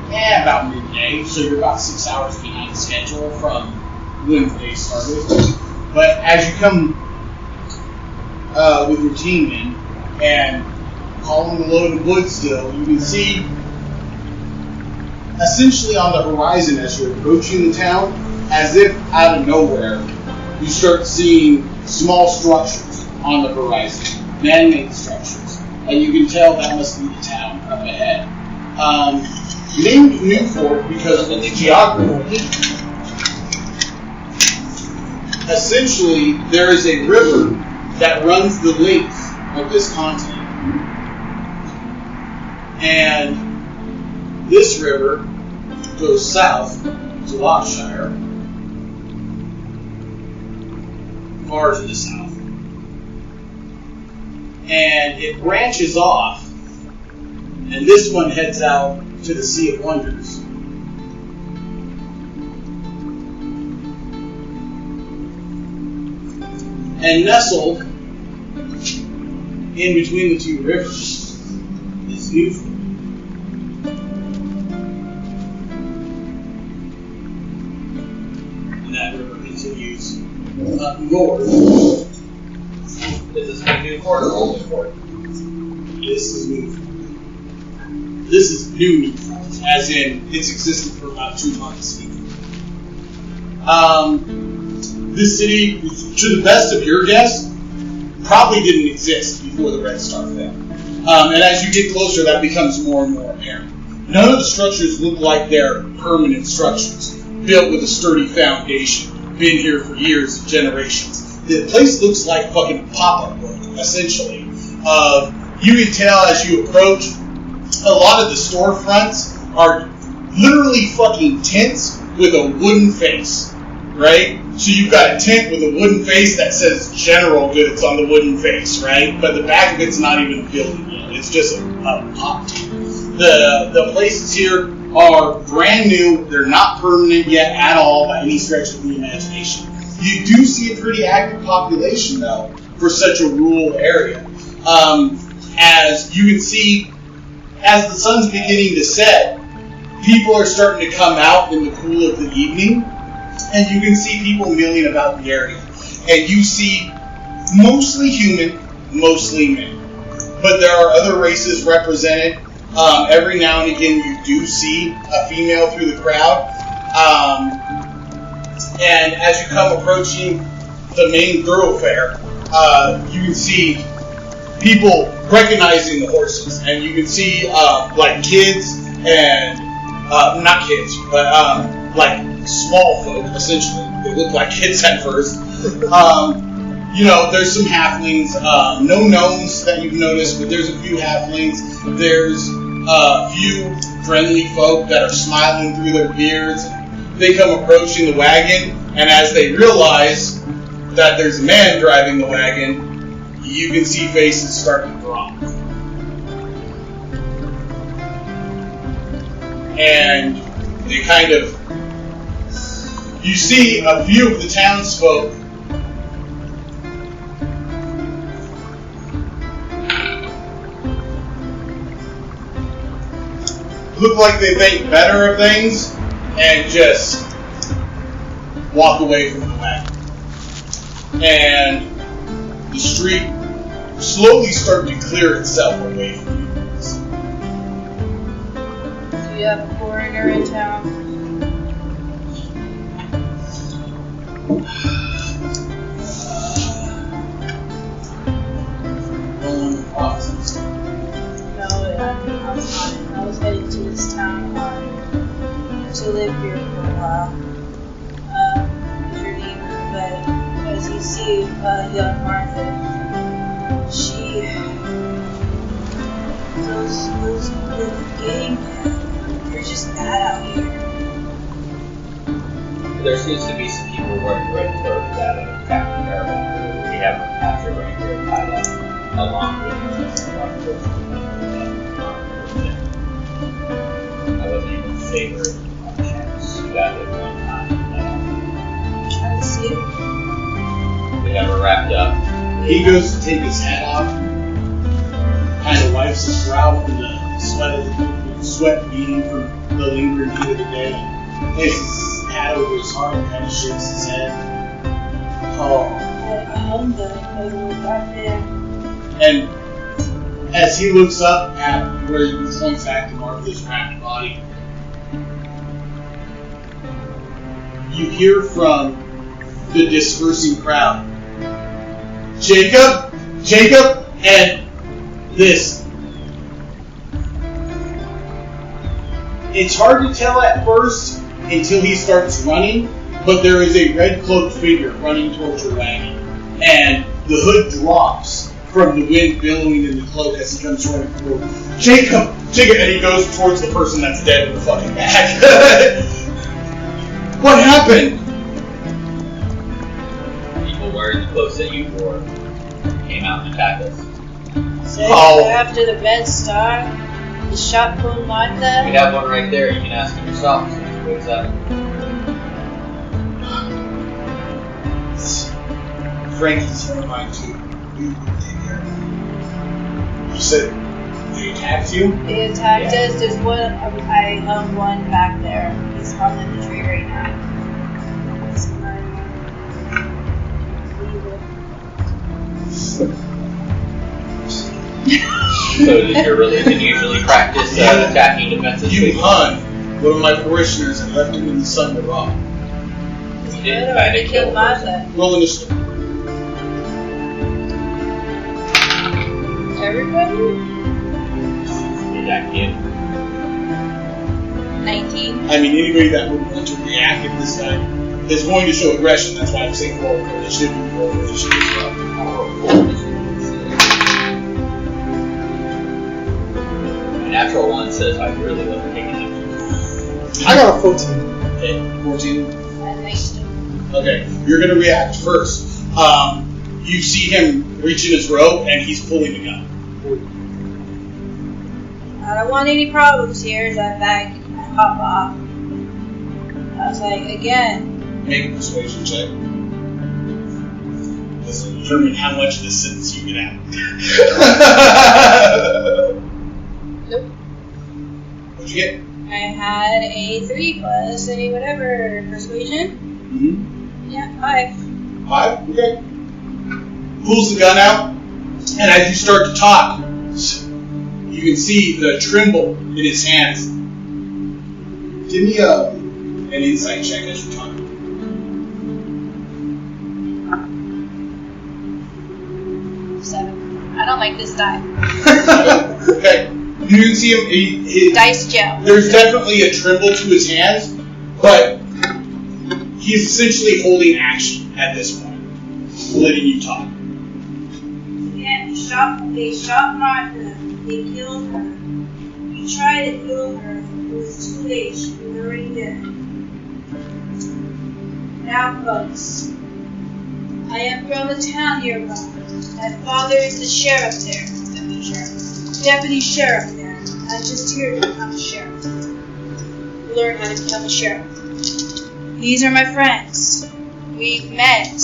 about midday, so you're about 6 hours behind schedule from when the day started. But as you come with your team in and hauling a load of wood still, you can see essentially on the horizon as you're approaching the town, as if out of nowhere, you start seeing small structures on the horizon, man-made structures, and you can tell that must be the town up ahead. Named Newport because of the geography. Essentially, there is a river that runs the length of this continent. And this river goes south to Lockshire, far to the south. And it branches off, and this one heads out to the Sea of Wonders. And nestled in between the two rivers is Newport. And that river continues up north.
Is this Newport or Old Newport?
This is Newport. This is New Newport, as in it's existed for about 2 months. This city, to the best of your guess, probably didn't exist before the Red Star fell. And as you get closer, that becomes more and more apparent. None of the structures look like they're permanent structures, built with a sturdy foundation, been here for years, generations. The place looks like fucking pop-up work, essentially. You can tell as you approach, a lot of the storefronts are literally fucking tents with a wooden face, right? So you've got a tent with a wooden face that says General Goods on the wooden face, right? But the back of it's not even built yet. It's just a pop tent. The places here are brand new. They're not permanent yet at all by any stretch of the imagination. You do see a pretty active population, though, for such a rural area. As you can see, as the sun's beginning to set, people are starting to come out in the cool of the evening, and you can see people milling about the area. And you see mostly human, mostly men.
but there are other races represented. Every now and again, you do see a female through the crowd. And as you come approaching the main thoroughfare, you can see people recognizing the horses, and you can see like kids and not kids, but like small folk. Essentially, they look like kids at first. There's some halflings, no gnomes that you've noticed, but there's a few halflings. There's a few friendly folk that are smiling through their beards. They come approaching the wagon, and as they realize that there's a man driving the wagon, you can see faces start to drop. And they kind of, you see a few of the townsfolk look like they think better of things and just walk away from the wagon. And the street slowly starts to clear itself away from you.
Do you have a foreigner in town? No, I was heading to this town to live here for a while. Your neighbor, but as you see, young Martha, those gang, they're just bad out here.
There seems to be some people wearing red clothes that are Captain Caravan. We have a capture right here tied up along with I wasn't even favored on chance. You got it one time.
I see it.
We have her wrapped up.
He goes to take his hat off, kind of wipes his brow from the sweat beading from the lingering heat of the day, places his hat over his heart and kind of shakes his head. Oh.
I own the back there.
And as he looks up at where he points back to Martha's wrapped body, you hear from the dispersing crowd, Jacob, and this. It's hard to tell at first until he starts running, but there is a red-cloaked figure running towards your wagon, and the hood drops from the wind billowing in the cloak as he comes running forward. Jacob, and he goes towards the person that's dead in the fucking bag. What happened?
People wearing the clothes that you wore came out and attacked us.
So
Oh.
after the Red Star, the shot pulled Martha.
We have one right there. You can ask him yourself. What is that?
Frankie's one of mine too. You take care of him. You said they attacked you?
They attacked us. There's one. I own one back there. He's hung in the tree right now.
So does your religion usually practice attacking defenses?
You hung one of my parishioners and left him in the sun to rot.
You
I
didn't
don't
try
want
to
to kill
him.
Martha.
Roll initiative.
Everybody?
Did that kid?
19.
I mean, anybody that would want to react if this guy is going to show aggression, that's why I'm saying roll initiative. Roll initiative.
A natural one says I really wasn't taking it.
I got a 14.
Okay, 14.
19.
Okay, you're going to react first. You see him reaching his rope, and he's pulling the gun.
I don't want any problems here. As I hop off. I was like, again.
Make a persuasion check. This will determine how much of this sentence you get out.
Nope.
What'd you get?
I had a 3 plus a whatever persuasion.
Mm-hmm.
Yeah, 5.
5? Okay. Pulls the gun out, and as you start to talk, You can see the tremble in his hands. Give me an insight check as you're talking.
7. I don't like this die.
Okay. You can see him. His
Dice gel.
There's definitely a tremble to his hands, but he's essentially holding action at this point, letting you talk.
Yeah, they shot Martha. They killed her. We tried to kill her. It was too late. She was already dead. Now, folks, I am from the town nearby. My father is the sheriff there. Deputy sheriff there. I'm just here to become a sheriff. Learn how to become a sheriff. These are my friends. We met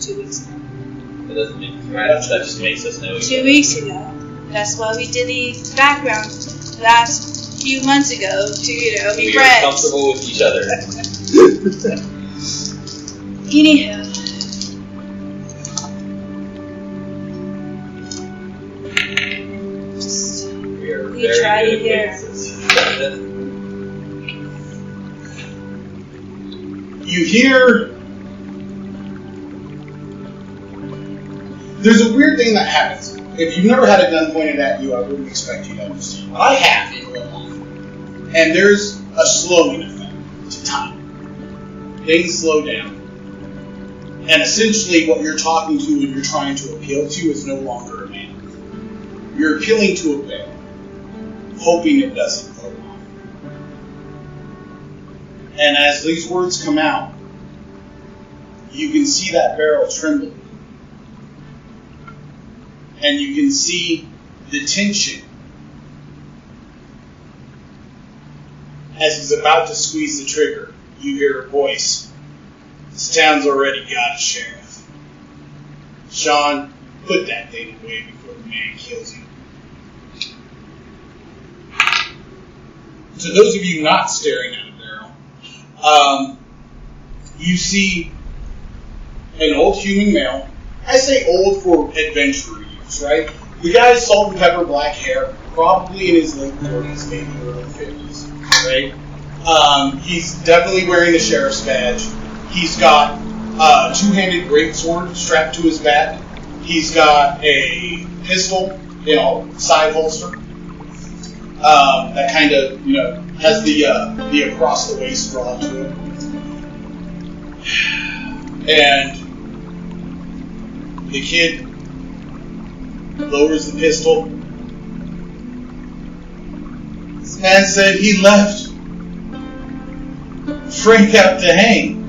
2 weeks ago.
That doesn't make us friends. That just makes us know each
2
other.
weeks ago. That's why we did the background last few months ago to, be
We are
friends.
comfortable with each other.
Anyhow.
We are
We
very
tried
good
it here.
acquaintances.
You hear. There's a weird thing that happens. If you've never had a gun pointed at you, I wouldn't expect you to understand. I have in real life. And there's a slowing effect to time. Things slow down. And essentially what you're talking to and you're trying to appeal to is no longer a man. You're appealing to a bear, hoping it doesn't go wrong. And as these words come out, you can see that barrel tremble. And you can see the tension as he's about to squeeze the trigger. You hear a voice. This town's already got a sheriff. Sean, put that thing away before the man kills you. To those of you not staring at a barrel, you see an old human male. I say old for adventure years, right? The guy's salt and pepper black hair, probably in his late 40s, maybe early 50s, right? He's definitely wearing a sheriff's badge. He's got a two-handed greatsword strapped to his back. He's got a pistol, side holster. That kind of, has the across the waist draw to it. And the kid lowers the pistol. This man said he left Frank out to hang.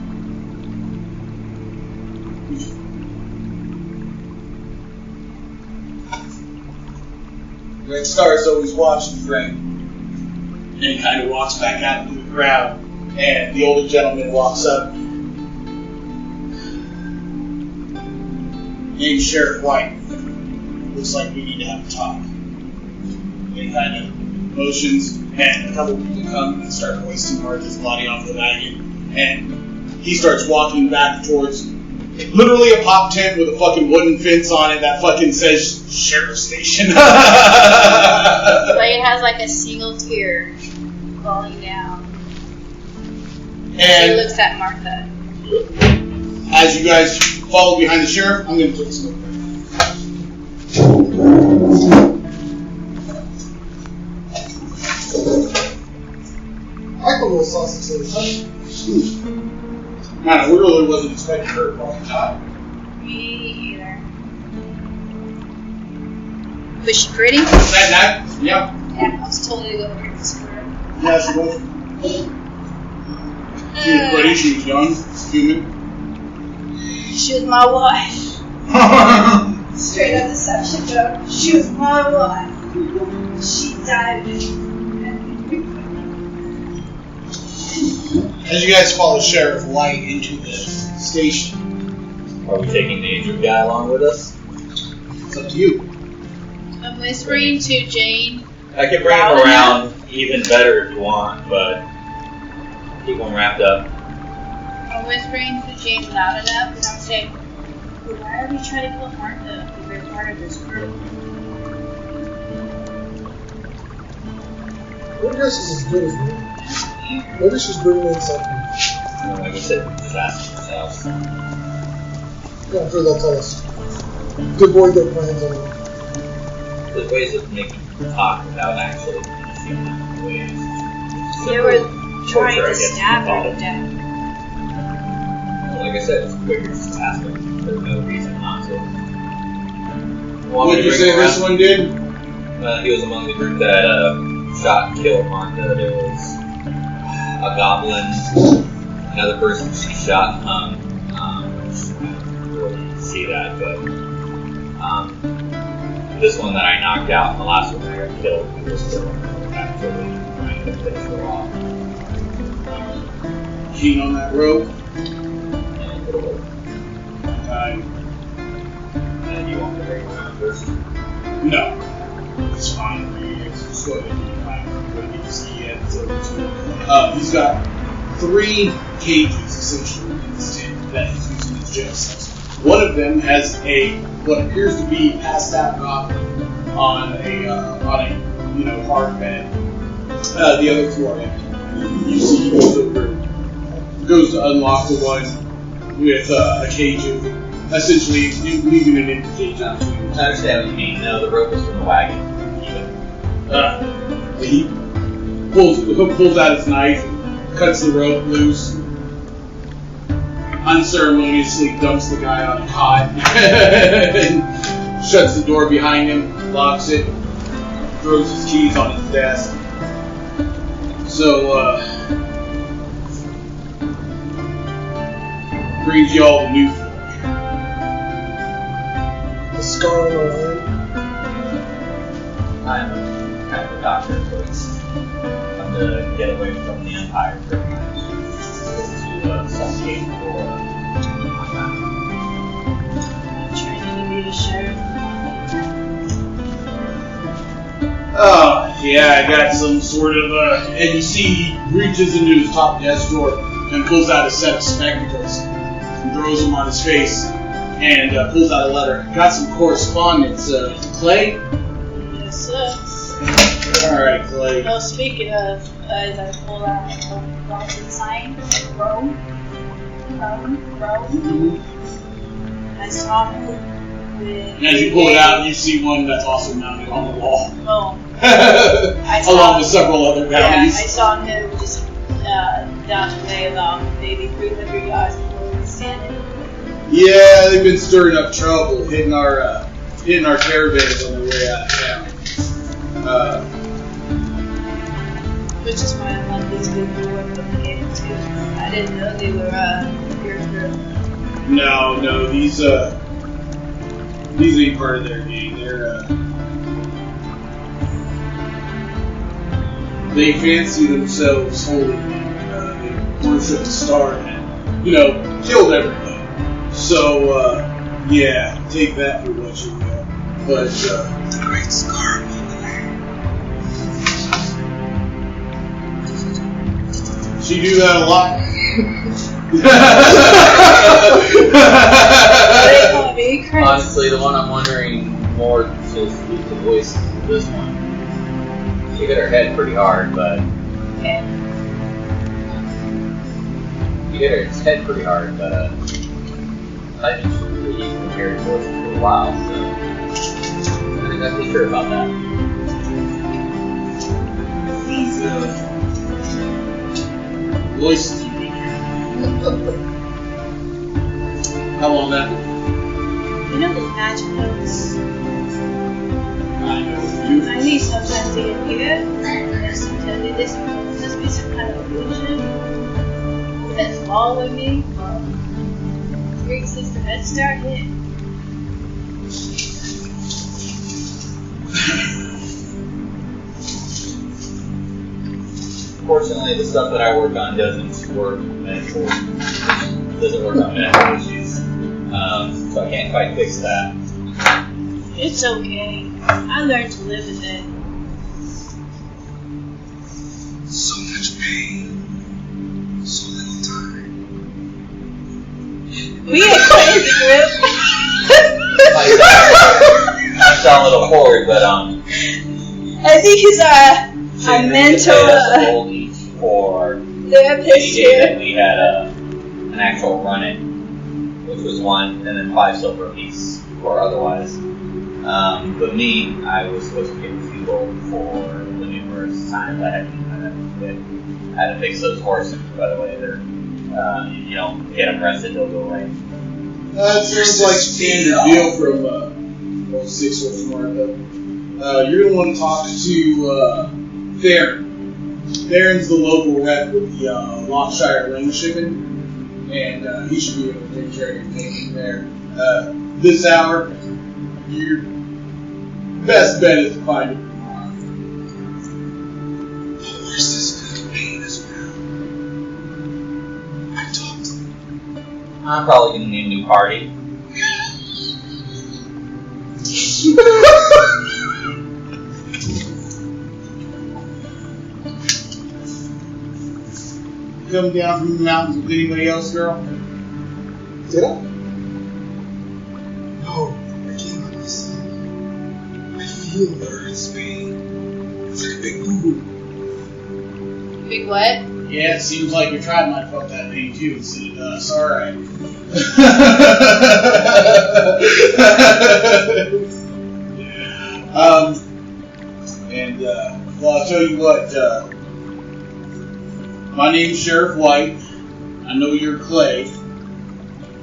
Red Star's always watching Frank. And he kind of walks back out into the crowd. And the older gentleman walks up. Named Sheriff White. Looks like we need to have a talk. And he kind of motions, and a couple people come and start hoisting Martha's body off the wagon. And he starts walking back towards literally a pop tent with a fucking wooden fence on it that fucking says Sheriff Station.
Like it has like a single tear falling down. He
And
looks at Martha.
as you guys follow behind the sheriff, I'm going to take a smoke break.
I like the little sausage sandwich.
Man, I really wasn't expecting her to probably die.
Me either. Was she pretty?
That, yeah.
Yeah, I was totally going to this for her.
Yeah, she was. She was pretty, she was young, human.
She was my wife. Straight up deception, bro. She was my wife. She died.
As you guys follow Sheriff White into the station,
Are we taking the injured guy along with us?
it's up to you.
I'm whispering to Jane.
I can bring him around even better if you want, but keep him wrapped up.
I'm whispering to Jane loud enough, and I'm saying, "Why are we trying to kill Martha? We're part of this group."
Your guess is as good as mine. Maybe she's bringing in something.
Like I said, just asking yourselves.
Yeah, I'm sure they'll tell us. Good boy, their plans on it.
There's ways of making people talk without actually seeing ways.
They were trying to stab her to death.
Like I said, it's quicker just ask them. There's no reason not to.
What did you say this one did?
He was among the group that shot and killed Martha. There was a goblin, another person she shot and hung. I don't really see that, but this one that I knocked out and the last one that I got killed was still actually trying to finish her off.
Keen on that rope.
And you want to bring around first?
No. It's fine. Just go ahead and do that. What you see yet? He's got 3 cages essentially in his tent that he's using as jail cells. One of them has what appears to be passed out goblin on a hard bed. The other 2 are empty. You see he goes to unlock the one with a cage of essentially leaving an empty cage out to you.
I understand what you mean. No, the rope was from the wagon.
He pulls out his knife, cuts the rope loose, unceremoniously dumps the guy on a cot, and shuts the door behind him, locks it, throws his keys on his desk. So, brings you all the new folk.
The scar on our hand.
I'm kind of a doctor, so it's I'm to get away from the Empire pretty much. To some game for
Training to be a sheriff.
Oh, yeah, I got some sort of, and you see he reaches into his top desk drawer and pulls out a set of spectacles and throws them on his face and pulls out a letter. Got some correspondence, Clay?
Yes, sir.
Alright, Clay.
Well, speaking of, as I pull out a Boston sign, Rome. I saw him with.
And as you pull it out, you see one that's also mounted on the wall.
Oh.
Along with several other
Yeah,
bounties.
I saw him just dash away about maybe 300 yards before we standing.
Yeah, they've been stirring up trouble, hitting our caravans on the way out of town.
Which is why I want these people were complicated too. I didn't know they were your crew.
No, these ain't part of their gang. They fancy themselves holy men. They worship the star that, killed everything. So, yeah, take that for what you will. But,
The Great Scar.
she do that a lot.
They call me crazy.
Honestly, the one I'm wondering more to speak the voice is this one. She hit her head pretty hard, but
Okay.
she hit her head pretty hard, but I think she really used to carry voice for a while, so I'm not exactly sure about that.
Voices you've been hearing. How long that been?
You know those magic notes?
I know you.
I need sometimes to get here, and sometimes this must be some kind of illusion. That's following me from Greek Sister Head Start hit.
Fortunately, the stuff that I work on doesn't work on medical issues, so I can't quite fix that.
It's okay. I learned to live with it.
So much pain. So little time.
We a crazy group.
I sound a little forward, but
I think he's A
They
mental
paid us a gold each for any
therapist
day that
here.
we had an actual run-in, which was 1, and then 5 silver apiece or otherwise. But me, I was supposed to get 2 gold for the numerous times I had to fix those horses. By the way, they're get them rested, they'll go away.
That sounds like standard deal from old Six Horse Martha. You're gonna want to talk to Theron. Theron's the local rep with the Lockshire Lane shipping, and he should be able to take care of your thing there. This hour, your best bet is to find it tomorrow.
The horse is going to pain us now. I talked to him.
I'm probably gonna need a new party.
Come down from the mountains with anybody else, girl?
Did I? No, I came by myself. I feel the earth's pain. It's like a big boo.
Big what?
Yeah, it seems like your tribe might fuck that thing too instead of us. Alright. Well, I'll tell you what, my name's Sheriff White. I know you're Clay.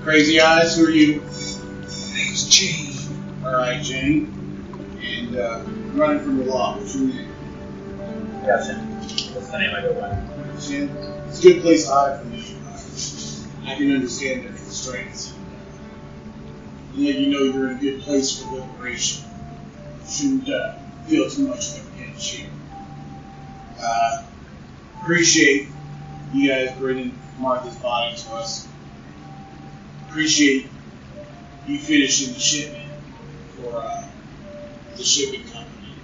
Crazy Eyes, who are you?
My name's Gene.
Alright, Jane. And I'm running from the law. What's your name?
Gotcha. What's the name I go by?
Shin? It's a good place to hide from you. I can understand their constraints. And yet you know you're in a good place for liberation. You shouldn't feel too much of a pinch here. Appreciate you guys bringing Martha's body to us. Appreciate you finishing the shipment for the shipping company.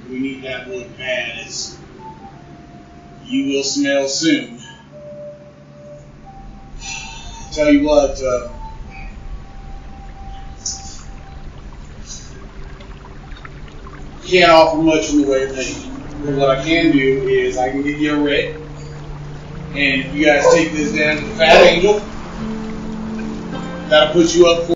We need that look bad as you will smell soon. Tell you what, can't offer much in the way of payment. But what I can do is I can give you a writ, and if you guys take this down to the Fat Angel, that'll put you up for